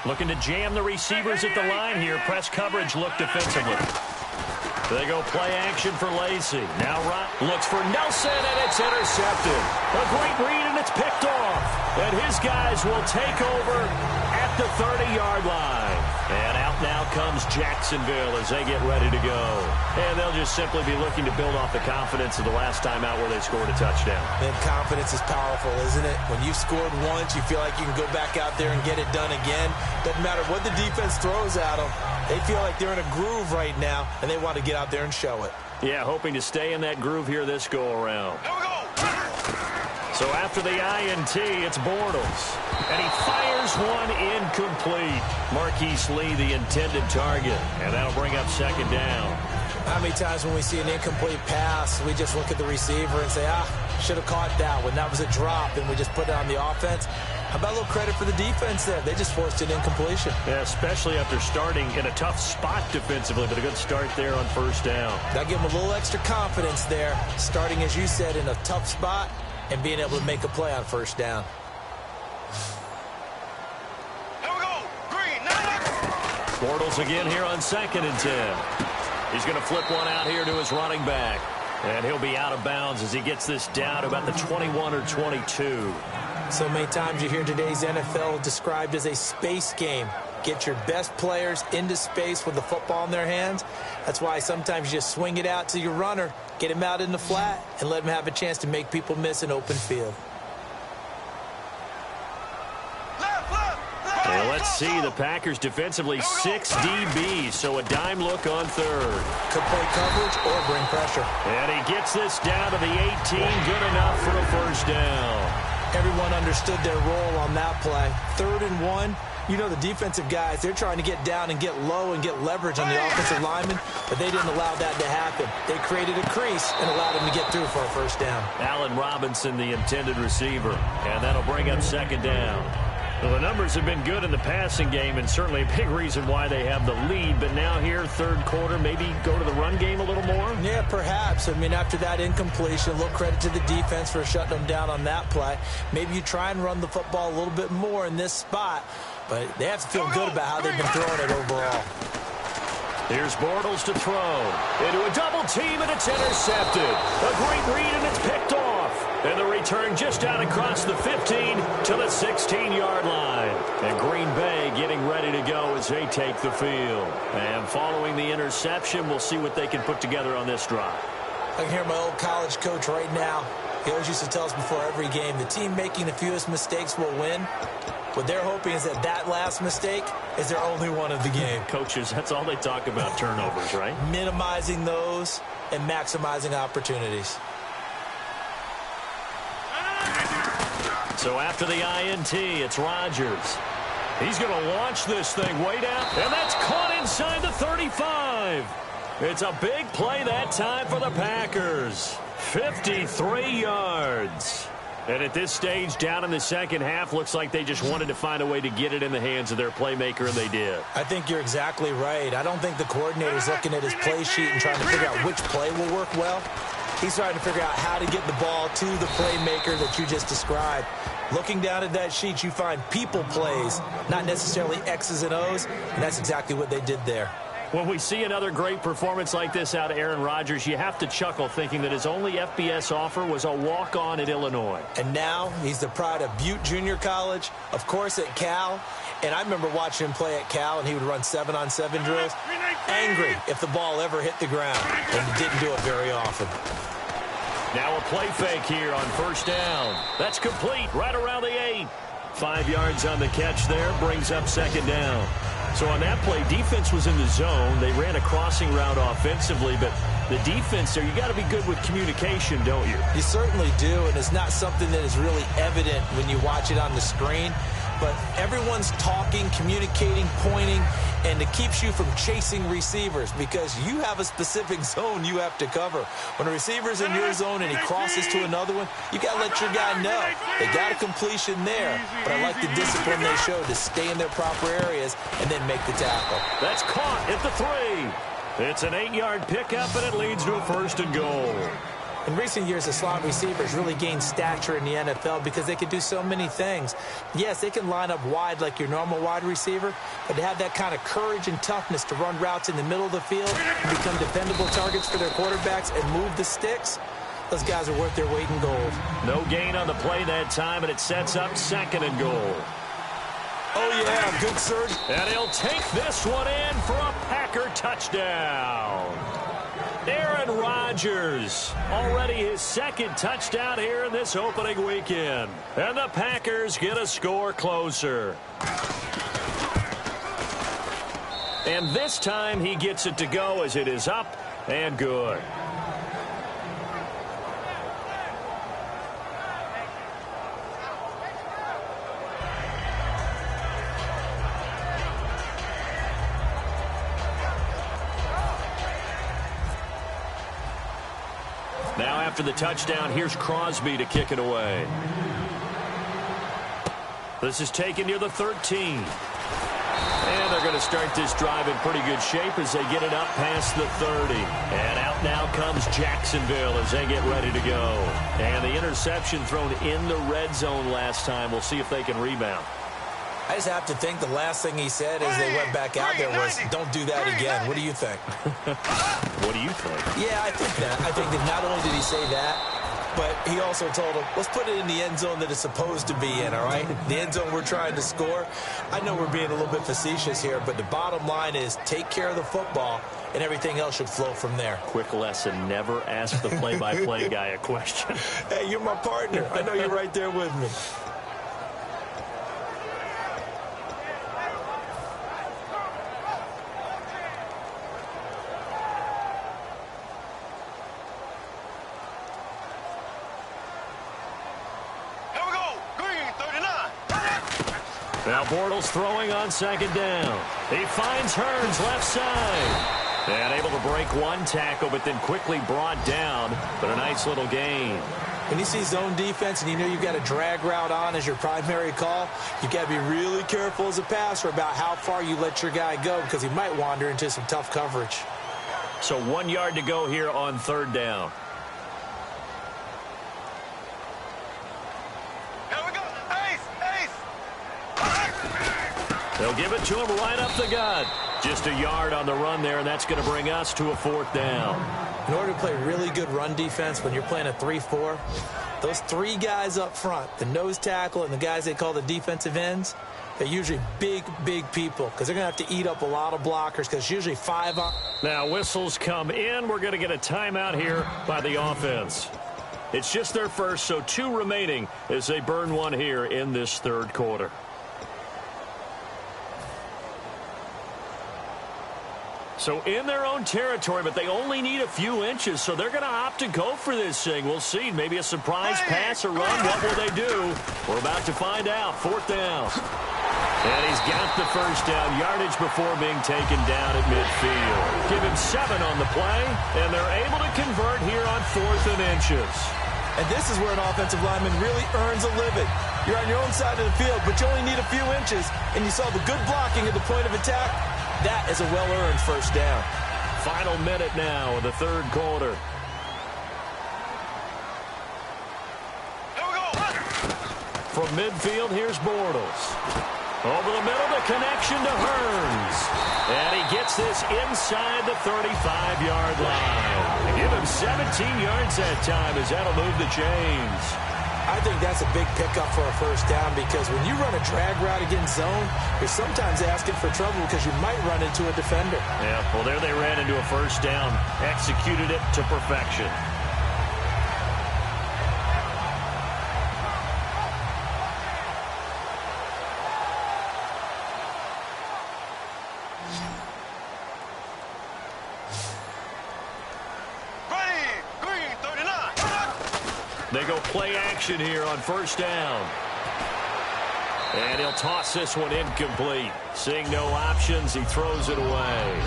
Looking to jam the receivers at the line here. Press coverage look defensively. They go play action for Lacey. Now Ryan looks for Nelson, and it's intercepted. A great read, and it's picked off. And his guys will take over at the 30-yard line. And out now comes Jacksonville as they get ready to go. And they'll just simply be looking to build off the confidence of the last time out where they scored a touchdown. And confidence is powerful, isn't it? When you've scored once, you feel like you can go back out there and get it done again. Doesn't matter what the defense throws at them. They feel like they're in a groove right now, and they want to get out there and show it. Yeah, hoping to stay in that groove here this go-around. So after the INT, it's Bortles. And he fires one incomplete. Marquise Lee, the intended target. And that'll bring up second down. How many times when we see an incomplete pass, we just look at the receiver and say, Should have caught that one. That was a drop, and we just put it on the offense. How about a little credit for the defense there? They just forced an incompletion. Yeah, especially after starting in a tough spot defensively, but a good start there on first down. That gave them a little extra confidence there, starting, as you said, in a tough spot and being able to make a play on first down. Here we go. Green, 90. Bortles again here on 2nd and 10. He's going to flip one out here to his running back. And he'll be out of bounds as he gets this down to about the 21 or 22. So many times you hear today's NFL described as a space game. Get your best players into space with the football in their hands. That's why sometimes you just swing it out to your runner, get him out in the flat, and let him have a chance to make people miss an open field. Well, let's see. The Packers defensively 6 DBs, so a dime look on third. Could play coverage or bring pressure. And he gets this down to the 18. Good enough for a first down. Everyone understood their role on that play. 3rd and 1. You know the defensive guys, they're trying to get down and get low and get leverage on the offensive lineman, but they didn't allow that to happen. They created a crease and allowed him to get through for a first down. Allen Robinson, the intended receiver, and that'll bring up 2nd down. Well, the numbers have been good in the passing game, and certainly a big reason why they have the lead. But now here, 3rd quarter, maybe go to the run game a little more? Yeah, perhaps. I mean, after that incompletion, a little credit to the defense for shutting them down on that play. Maybe you try and run the football a little bit more in this spot, but they have to feel good about how they've been throwing it overall. Here's Bortles to throw. Into a double team, and it's intercepted. A great read, and it's picked off. And the return just out across the 15 to the 16-yard line. And Green Bay getting ready to go as they take the field. And following the interception, we'll see what they can put together on this drive. I can hear my old college coach right now. He always used to tell us before every game, the team making the fewest mistakes will win. What they're hoping is that last mistake is their only one of the game. Coaches, that's all they talk about, turnovers, right? Minimizing those and maximizing opportunities. So after the INT, it's Rodgers. He's going to launch this thing way down, and that's caught inside the 35. It's a big play that time for the Packers. 53 yards. And at this stage, down in the second half, looks like they just wanted to find a way to get it in the hands of their playmaker, and they did. I think you're exactly right. I don't think the coordinator's looking at his play sheet and trying to figure out which play will work well. He's trying to figure out how to get the ball to the playmaker that you just described. Looking down at that sheet, you find people plays, not necessarily X's and O's, and that's exactly what they did there. When we see another great performance like this out of Aaron Rodgers, you have to chuckle thinking that his only FBS offer was a walk-on at Illinois. And now he's the pride of Butte Junior College, of course at Cal. And I remember watching him play at Cal, and he would run 7-on-7 drills. Angry if the ball ever hit the ground, and he didn't do it very often. Now a play fake here on first down. That's complete right around the 8. 5 yards on the catch there, brings up 2nd down. So on that play, defense was in the zone. They ran a crossing route offensively, but the defense there, you got to be good with communication, don't you? You certainly do, and it's not something that is really evident when you watch it on the screen. But everyone's talking, communicating, pointing, and it keeps you from chasing receivers because you have a specific zone you have to cover. When a receiver's in your zone and he crosses to another one, you got to let your guy know. They got a completion there, but I like the discipline they showed to stay in their proper areas and then make the tackle. That's caught at the 3. It's an 8-yard pickup, and it leads to a 1st and goal. In recent years, the slot receivers really gained stature in the NFL because they can do so many things. Yes, they can line up wide like your normal wide receiver, but to have that kind of courage and toughness to run routes in the middle of the field and become dependable targets for their quarterbacks and move the sticks, those guys are worth their weight in gold. No gain on the play that time, and it sets up 2nd and goal. Oh, yeah, good surge. And he'll take this one in for a Packer touchdown. Aaron Rodgers, already his 2nd touchdown here in this opening weekend. And the Packers get a score closer. And this time he gets it to go as it is up and good. Now after the touchdown, here's Crosby to kick it away. This is taken near the 13. And they're going to start this drive in pretty good shape as they get it up past the 30. And out now comes Jacksonville as they get ready to go. And the interception thrown in the red zone last time. We'll see if they can rebound. I just have to think the last thing he said as they went back out there was, don't do that again. What do you think? What do you think? Yeah, I think that. I think that not only did he say that, but he also told him, let's put it in the end zone that it's supposed to be in, all right? The end zone we're trying to score. I know we're being a little bit facetious here, but the bottom line is take care of the football, and everything else should flow from there. Quick lesson, never ask the play-by-play guy a question. Hey, you're my partner. I know you're right there with me. Now Bortles throwing on second down. He finds Hearns left side. And able to break one tackle, but then quickly brought down. But a nice little gain. When you see zone defense and you know you've got a drag route on as your primary call, you've got to be really careful as a passer about how far you let your guy go because he might wander into some tough coverage. So 1 yard to go here on third down. They'll give it to him right up the gut. Just a yard on the run there, and that's going to bring us to a fourth down. In order to play really good run defense when you're playing a 3-4, those three guys up front, the nose tackle and the guys they call the defensive ends, they're usually big, big people because they're going to have to eat up a lot of blockers because it's usually 5 on. Now whistles come in. We're going to get a timeout here by the offense. It's just their first, so 2 remaining as they burn one here in this third quarter. So in their own territory, but they only need a few inches, so they're going to opt to go for this thing. We'll see. Maybe a surprise pass or run. What will they do? We're about to find out. Fourth down. And he's got the first down. Yardage before being taken down at midfield. Give him 7 on the play, and they're able to convert here on 4th and inches. And this is where an offensive lineman really earns a living. You're on your own side of the field, but you only need a few inches, and you saw the good blocking at the point of attack. That is a well-earned first down. Final minute now of the third quarter. Here we go. From midfield, here's Bortles. Over the middle, the connection to Hearns. And he gets this inside the 35-yard line. Give him 17 yards that time as that'll move the chains. I think that's a big pickup for a first down because when you run a drag route against zone, you're sometimes asking for trouble because you might run into a defender. Yeah, well, there they ran into a first down, executed it to perfection. They go play action here on first down. And he'll toss this one incomplete. Seeing no options, he throws it away.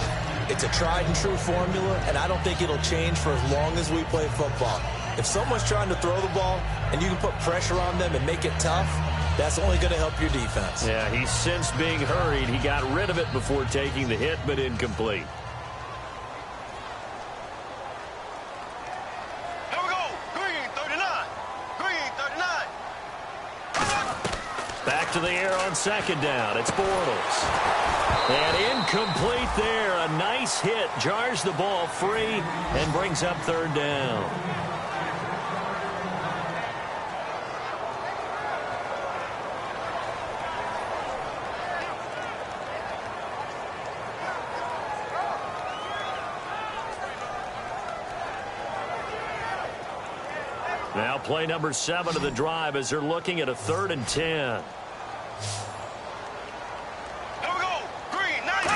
It's a tried and true formula, and I don't think it'll change for as long as we play football. If someone's trying to throw the ball and you can put pressure on them and make it tough, that's only going to help your defense. Yeah, he's since being hurried. He got rid of it before taking the hit, but incomplete. Back to the air on second down. It's Bortles. And incomplete there. A nice hit. Jars the ball free and brings up third down. Now play number 7 of the drive as they're looking at a 3rd and 10. Here we go. Green, 90.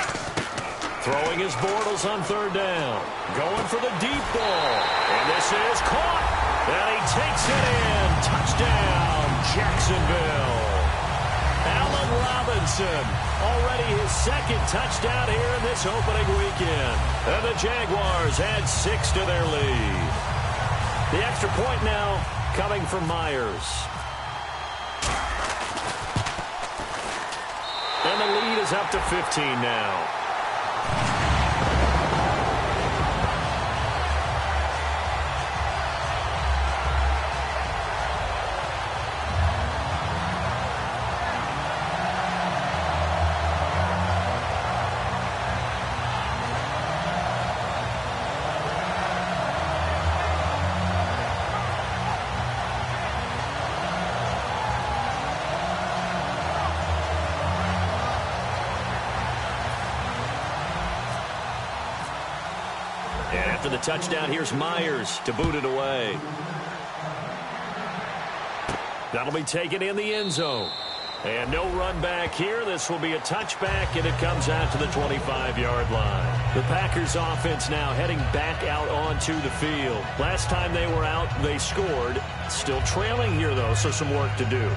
Throwing his Bortles on 3rd down. Going for the deep ball. And this is caught. And he takes it in. Touchdown, Jacksonville. Allen Robinson, already his 2nd touchdown here in this opening weekend. And the Jaguars add 6 to their lead. The extra point now coming from Myers. And the lead is up to 15 now. And after the touchdown, here's Myers to boot it away. That'll be taken in the end zone. And no run back here. This will be a touchback, and it comes out to the 25-yard line. The Packers offense now heading back out onto the field. Last time they were out, they scored. Still trailing here, though, so some work to do.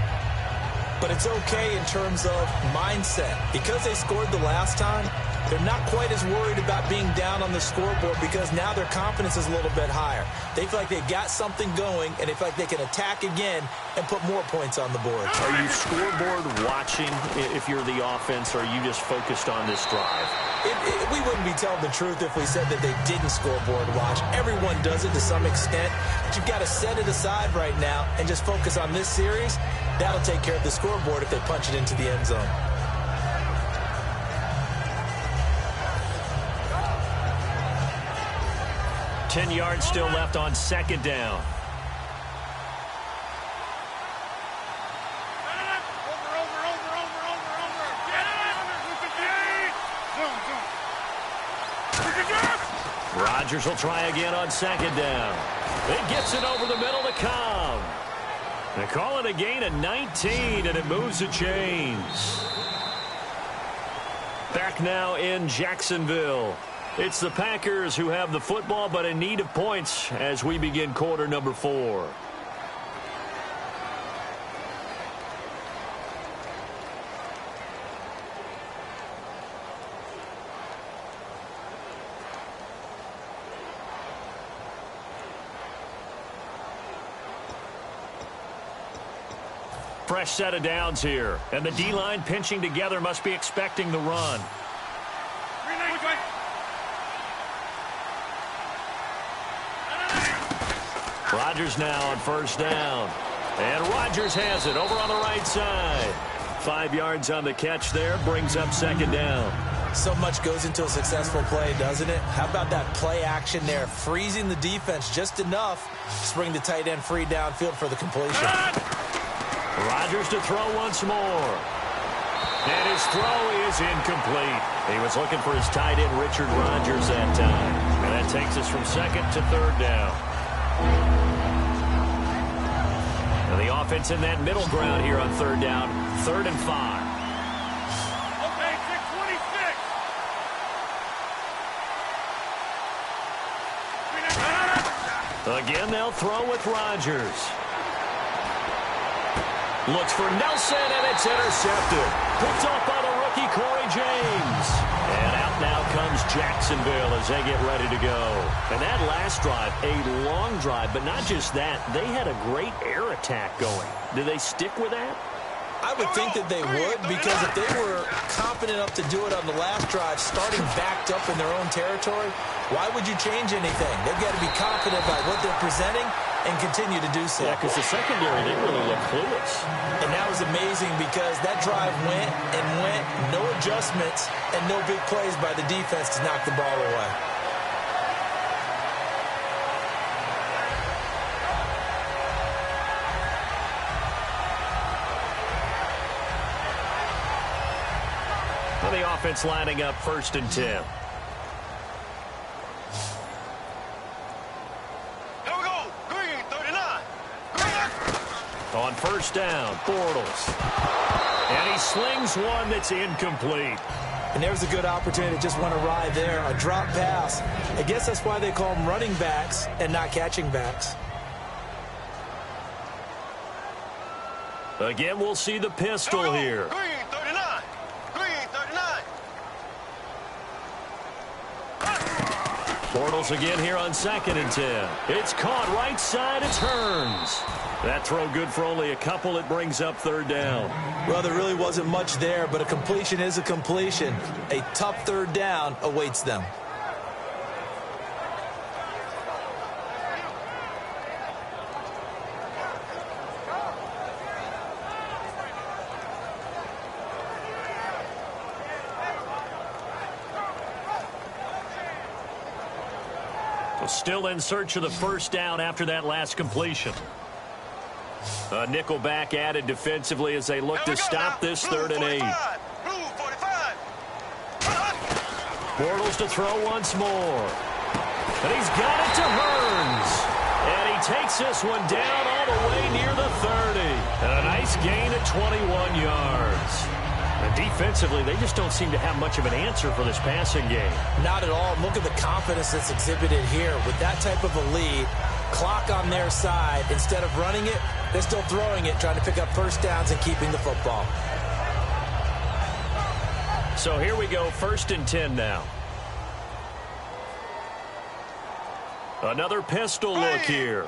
But it's okay in terms of mindset. Because they scored the last time, they're not quite as worried about being down on the scoreboard because now their confidence is a little bit higher. They feel like they've got something going, and they feel like they can attack again and put more points on the board. Are you scoreboard watching if you're the offense, or are you just focused on this drive? We wouldn't be telling the truth if we said that they didn't scoreboard watch. Everyone does it to some extent, but you've got to set it aside right now and just focus on this series. That'll take care of the scoreboard if they punch it into the end zone. Ten yards still left on second down. Rodgers will try again on second down. It gets it over the middle to Cobb. They call it a gain of 19, and it moves the chains. Back now in Jacksonville. It's the Packers who have the football, but in need of points as we begin quarter number 4. Fresh set of downs here, and the D-line pinching together must be expecting the run. Rodgers now on first down. And Rodgers has it over on the right side. 5 yards on the catch there, brings up second down. So much goes into a successful play, doesn't it? How about that play action there, freezing the defense just enough to bring the tight end free downfield for the completion. Rodgers to throw once more. And his throw is incomplete. He was looking for his tight end, Richard Rodgers, that time. And that takes us from second to third down. And the offense in that middle ground here on third down, 3rd and 5. Okay, 626. Again, they'll throw with Rodgers. Looks for Nelson, and it's intercepted. Picked off by the rookie, Corey James. And out now comes Jacksonville as they get ready to go. And that last drive, a long drive, but not just that. They had a great air attack going. Do they stick with that? I would think that they would, because if they were confident enough to do it on the last drive, starting backed up in their own territory, why would you change anything? They've got to be confident about what they're presenting and continue to do so. Yeah, because the secondary didn't really look clueless. And that was amazing because that drive went and went, no adjustments, and no big plays by the defense to knock the ball away. Well, the offense lining up 1st and 10. On first down, Bortles. And he slings one that's incomplete. And there's a good opportunity to just want to ride there. A drop pass. I guess that's why they call them running backs and not catching backs. Again, we'll see the pistol here. Green 39. Green 39. Bortles again here on 2nd and 10. It's caught right side. It turns. That throw good for only a couple. It brings up 3rd down. Well, there really wasn't much there, but a completion is a completion. A tough 3rd down awaits them. Still in search of the 1st down after that last completion. A nickel back added defensively as they look to stop this 3rd and 8. Bortles to throw once more. And he's got it to Hearns. And he takes this one down all the way near the 30. And a nice gain at 21 yards. And defensively, they just don't seem to have much of an answer for this passing game. Not at all. Look at the confidence that's exhibited here. With that type of a lead, clock on their side, instead of running it, they're still throwing it, trying to pick up 1st downs and keeping the football. So here we go, 1st and 10 now. Another pistol look here.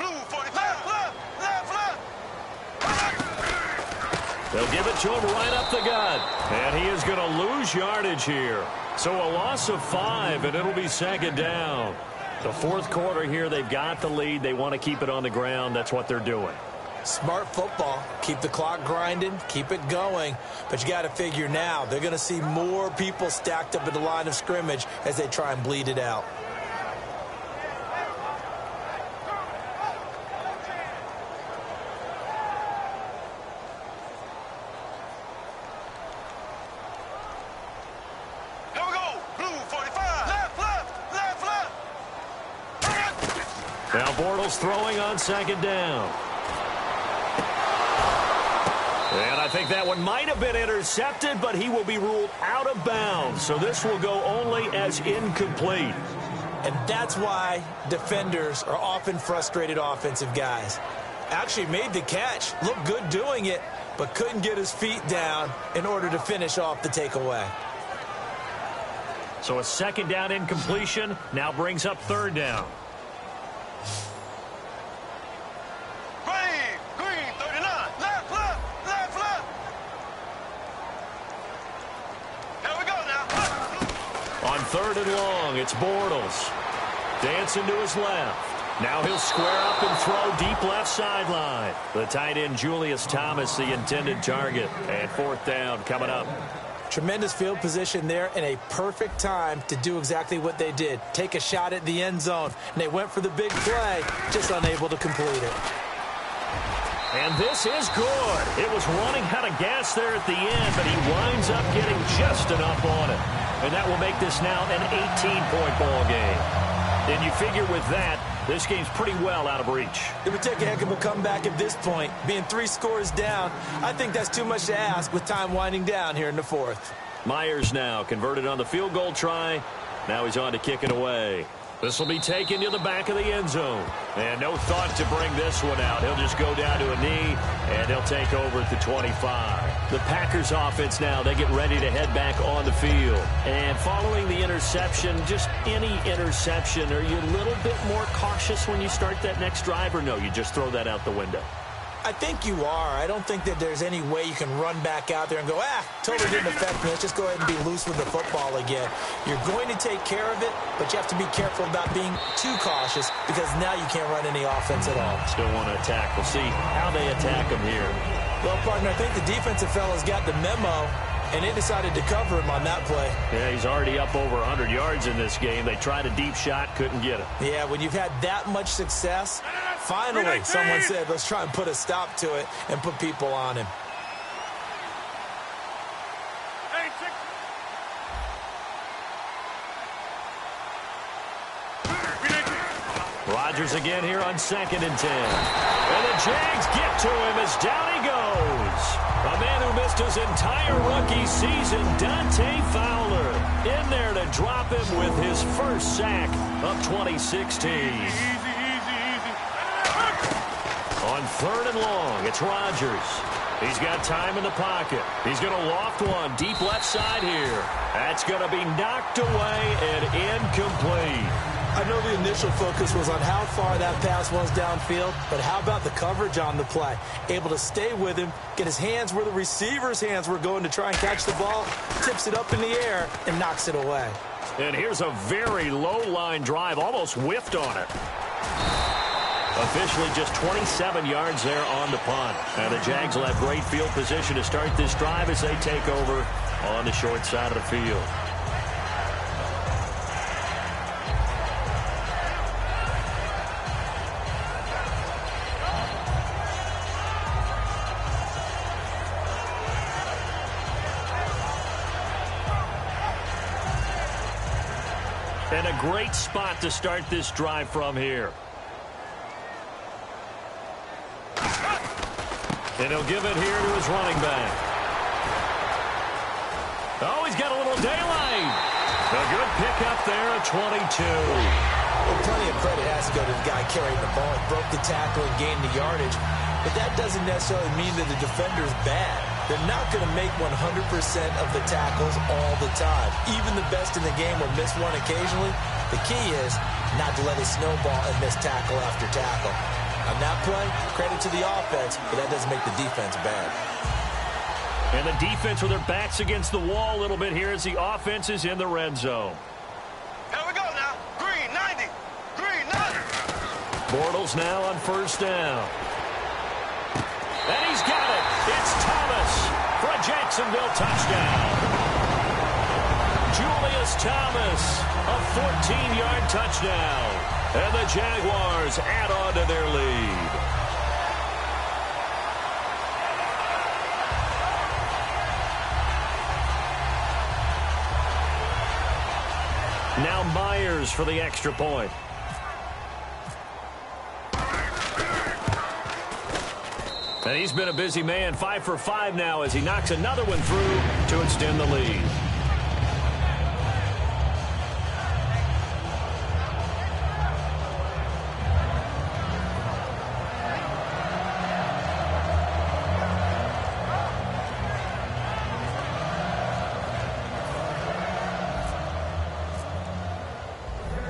They'll give it to him right up the gut. And he is going to lose yardage here. So a loss of 5, and it'll be 2nd down. The 4th quarter here, they've got the lead. They want to keep it on the ground. That's what they're doing. Smart football. Keep the clock grinding. Keep it going. But you got to figure now, they're going to see more people stacked up at the line of scrimmage as they try and bleed it out. Now Bortles throwing on 2nd down. And I think that one might have been intercepted, but he will be ruled out of bounds. So this will go only as incomplete. And that's why defenders are often frustrated offensive guys. Actually made the catch, looked good doing it, but couldn't get his feet down in order to finish off the takeaway. So a 2nd down incompletion now brings up 3rd down. Green, 39, left. Here we go now. On 3rd and long, it's Bortles. Dancing to his left. Now he'll square up and throw deep left sideline. The tight end, Julius Thomas, the intended target. And 4th down coming up. Tremendous field position there and a perfect time to do exactly what they did. Take a shot at the end zone. And they went for the big play, just unable to complete it. And this is good. It was running out of gas there at the end, but he winds up getting just enough on it. And that will make this now an 18-point ball game. And you figure with that, this game's pretty well out of reach. It would take a heck of a comeback at this point. Being 3 scores down, I think that's too much to ask with time winding down here in the 4th. Myers now converted on the field goal try. Now he's on to kick it away. This will be taken to the back of the end zone. And no thought to bring this one out. He'll just go down to a knee, and he'll take over at the 25. The Packers offense now, they get ready to head back on the field. And following the interception, just any interception, are you a little bit more cautious when you start that next drive, or no, you just throw that out the window? I think you are. I don't think that there's any way you can run back out there and go, totally didn't affect me. Let's just go ahead and be loose with the football again. You're going to take care of it, but you have to be careful about being too cautious because now you can't run any offense at all. Still want to attack. We'll see how they attack him here. Well, partner, I think the defensive fellas got the memo, and they decided to cover him on that play. Yeah, he's already up over 100 yards in this game. They tried a deep shot, couldn't get it. Yeah, when you've had that much success, finally someone said, let's try and put a stop to it and put people on him. Rodgers again here on 2nd and 10. And the Jags get to him as down he goes. A man who missed his entire rookie season, Dante Fowler, in there to drop him with his first sack of 2016. On 3rd and long, it's Rodgers. He's got time in the pocket. He's going to loft one deep left side here. That's going to be knocked away and incomplete. I know the initial focus was on how far that pass was downfield, but how about the coverage on the play? Able to stay with him, get his hands where the receiver's hands were going to try and catch the ball, tips it up in the air, and knocks it away. And here's a very low-line drive, almost whiffed on it. Officially just 27 yards there on the punt. And the Jags will have great field position to start this drive as they take over on the short side of the field. And a great spot to start this drive from here. And he'll give it here to his running back. Oh, he's got a little daylight. A good pickup there at 22. Well, plenty of credit has to go to the guy carrying the ball. He broke the tackle and gained the yardage. But that doesn't necessarily mean that the defender's bad. They're not going to make 100% of the tackles all the time. Even the best in the game will miss one occasionally. The key is not to let it snowball and miss tackle after tackle. On that play, credit to the offense, but that doesn't make the defense bad. And the defense with their backs against the wall a little bit here as the offense is in the red zone. Here we go now. Green, 90. Green, 90. Bortles now on first down. And he's got it. It's Thomas for a Jacksonville touchdown. Julius Thomas, a 14-yard touchdown. And the Jaguars add on to their lead. Now Myers for the extra point. And he's been a busy man, 5 for 5 now as he knocks another one through to extend the lead.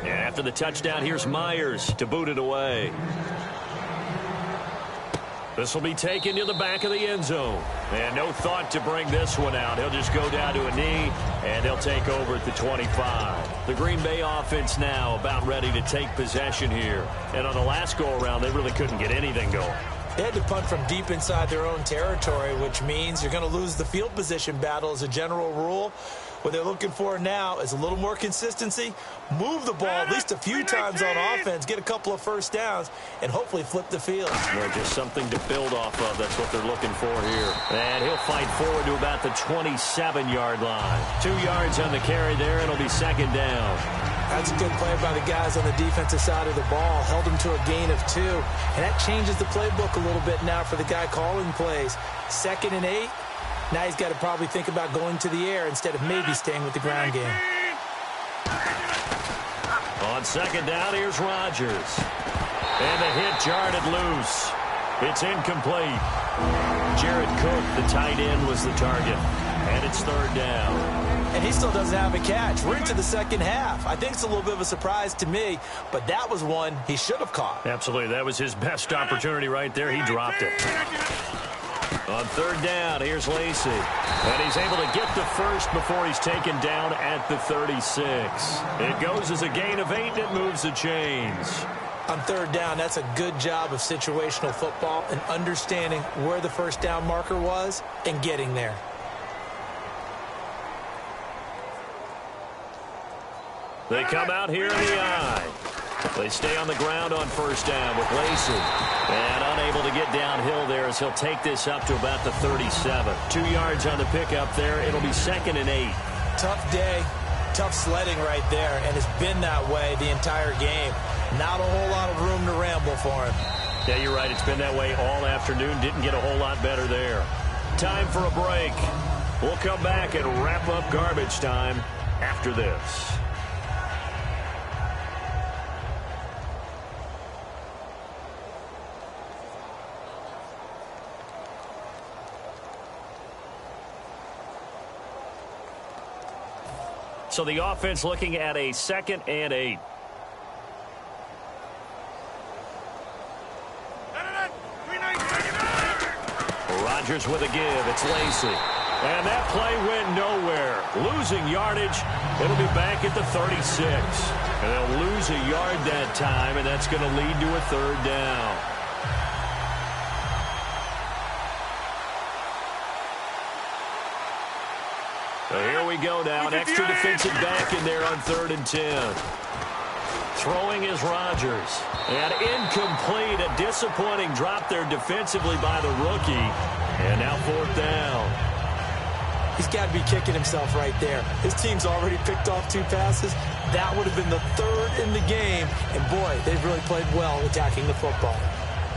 After the touchdown, here's Myers to boot it away. This will be taken to the back of the end zone. And no thought to bring this one out. He'll just go down to a knee, and they'll take over at the 25. The Green Bay offense now about ready to take possession here. And on the last go-around, they really couldn't get anything going. They had to punt from deep inside their own territory, which means you're going to lose the field position battle as a general rule. What they're looking for now is a little more consistency, move the ball at least a few times on offense, get a couple of first downs, and hopefully flip the field. Well, just something to build off of. That's what they're looking for here. And he'll fight forward to about the 27-yard line. 2 yards on the carry there, and it'll be second down. That's a good play by the guys on the defensive side of the ball. Held him to a gain of 2. And that changes the playbook a little bit now for the guy calling plays. 2nd and 8. Now he's got to probably think about going to the air instead of maybe staying with the ground game. On second down, here's Rodgers. And the hit jarred it loose. It's incomplete. Jared Cook, the tight end, was the target. And it's third down. And he still doesn't have a catch. We're into the second half. I think it's a little bit of a surprise to me, but that was one he should have caught. Absolutely. That was his best opportunity right there. He dropped it. On third down, here's Lacy. And he's able to get the first before he's taken down at the 36. It goes as a gain of 8, and it moves the chains. On third down, that's a good job of situational football and understanding where the first down marker was and getting there. They come out here in the eye. They stay on the ground on first down with Lacy. And unable to get downhill there as he'll take this up to about the 37. 2 yards on the pickup there. It'll be 2nd and 8. Tough day, tough sledding right there, and it's been that way the entire game. Not a whole lot of room to ramble for him. Yeah, you're right. It's been that way all afternoon. Didn't get a whole lot better there. Time for a break. We'll come back and wrap up garbage time after this. So the offense looking at a 2nd and 8. Chargers with a give. It's Lacey. And that play went nowhere. Losing yardage. It'll be back at the 36. And they'll lose a yard that time, and that's going to lead to a third down. So here we go now. An extra defensive back in there on 3rd and 10. Throwing is Rodgers. And incomplete. A disappointing drop there defensively by the rookie. And now 4th down. He's got to be kicking himself right there. His team's already picked off 2 passes. That would have been the 3rd in the game. And, boy, they've really played well attacking the football.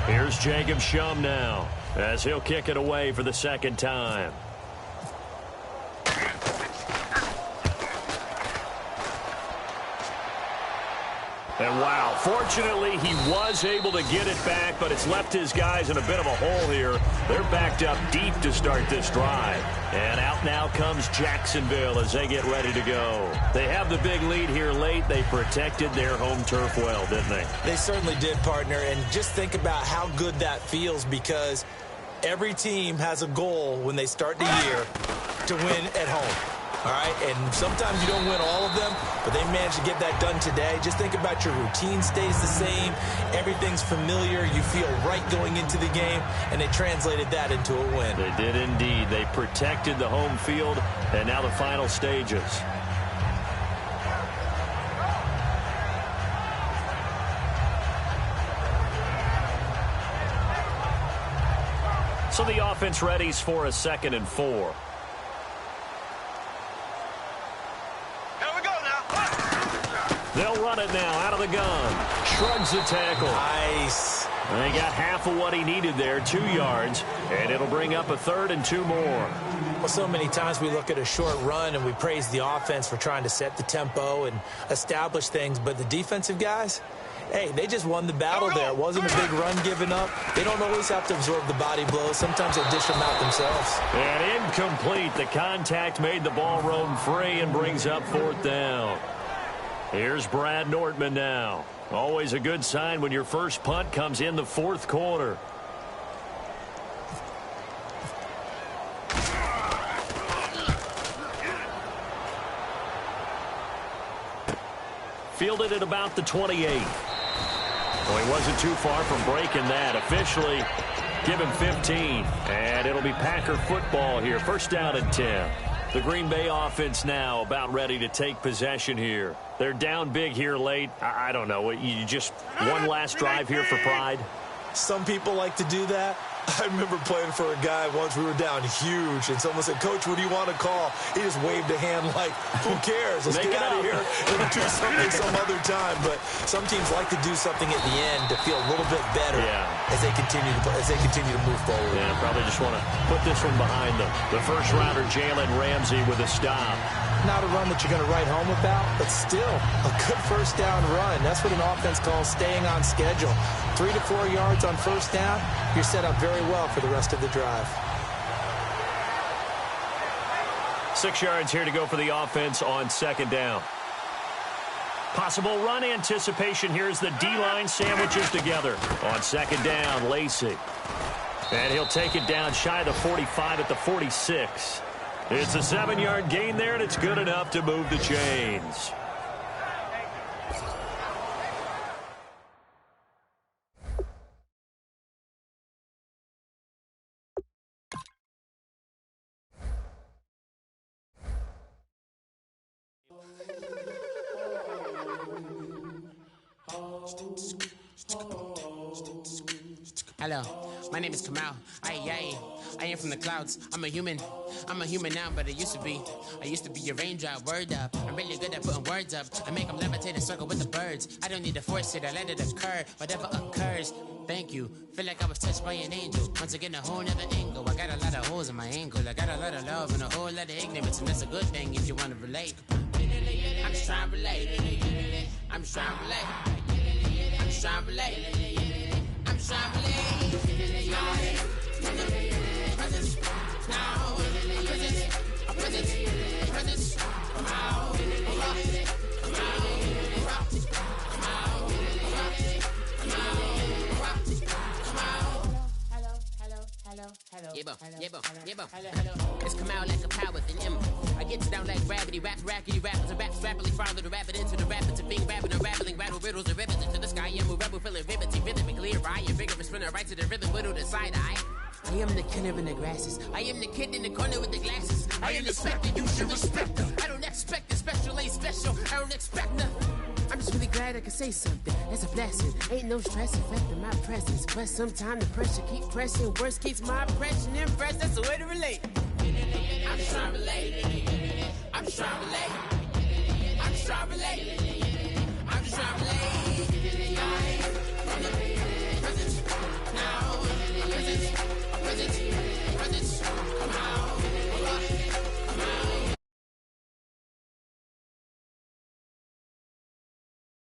Here's Jacob Shum now as he'll kick it away for the 2nd time. And wow, fortunately he was able to get it back, but it's left his guys in a bit of a hole here. They're backed up deep to start this drive. And out now comes Jacksonville as they get ready to go. They have the big lead here late. They protected their home turf well, didn't they? They certainly did, partner. And just think about how good that feels, because every team has a goal when they start the year to win at home. All right, and sometimes you don't win all of them, but they managed to get that done today. Just think about your routine stays the same. Everything's familiar. You feel right going into the game, and they translated that into a win. They did indeed. They protected the home field, and now the final stages. So the offense readies for a 2nd and 4. They'll run it now out of the gun. Shrugs the tackle. Nice. And they got half of what he needed there, 2 yards, and it'll bring up a 3rd and 2 more. Well, so many times we look at a short run and we praise the offense for trying to set the tempo and establish things, but the defensive guys, hey, they just won the battle there. It wasn't a big run given up. They don't always have to absorb the body blows. Sometimes they dish them out themselves. And incomplete. The contact made the ball roam free and brings up 4th down. Here's Brad Nortman now. Always a good sign when your first punt comes in the 4th quarter. Fielded at about the 28. Well, he wasn't too far from breaking that. Officially, give him 15. And it'll be Packer football here. 1st down and 10. The Green Bay offense now about ready to take possession here. They're down big here late. I don't know. You just one last drive here for pride? Some people like to do that. I remember playing for a guy once. We were down huge, and someone said, "Coach, what do you want to call?" He just waved a hand like, "Who cares? Let's get out of here and do something some other time." But some teams like to do something at the end to feel a little bit better as they continue to move forward. Yeah, probably just want to put this one behind them. The first rounder, Jalen Ramsey, with a stop. Not a run that you're going to write home about, but still a good 1st down run. That's what an offense calls staying on schedule. 3 to 4 yards on 1st down, you're set up very well for the rest of the drive. 6 yards here to go for the offense on 2nd down. Possible run anticipation here as the D-line sandwiches together. On 2nd down, Lacey. And he'll take it down shy of the 45 at the 46. It's a 7-yard gain there, and it's good enough to move the chains. Hello, my name is Kamal. I am from the clouds. I'm a human now, but I used to be a raindrop. Word up, I'm really good at putting words up. I make them levitate and circle with the birds. I don't need to force it, I let it occur. Whatever occurs, thank you. Feel like I was touched by an angel. Once again, a whole nother angle. I got a lot of holes in my ankle. I got a lot of love and a whole lot of ignorance, and that's a good thing if you want to relate. I'm just trying to relate. I'm just trying to relate. I'm just trying to relate. I'm just trying to relate. gravity, rap, rackety, rappers, and raps rapidly follow the rapid into the rapid, to being rapping and rattling, rattle riddles and rivets into the sky. I'm a rebel, feeling vividly, clear, eye, and vigorous, spinner right to the rhythm, whittle the side eye. I am the killer in the grasses. I am the kid in the corner with the glasses. I am the specter, you should respect them. I don't expect the special, ain't special. I don't expect nothing. I'm just really glad I can say something. That's a blessing. Ain't no stress affecting my presence. But sometimes the pressure keep pressing. Worst keeps my impression impressed. That's the way to relate. I'm just trying to relate. I'm just trying to relate. I'm just trying to relate.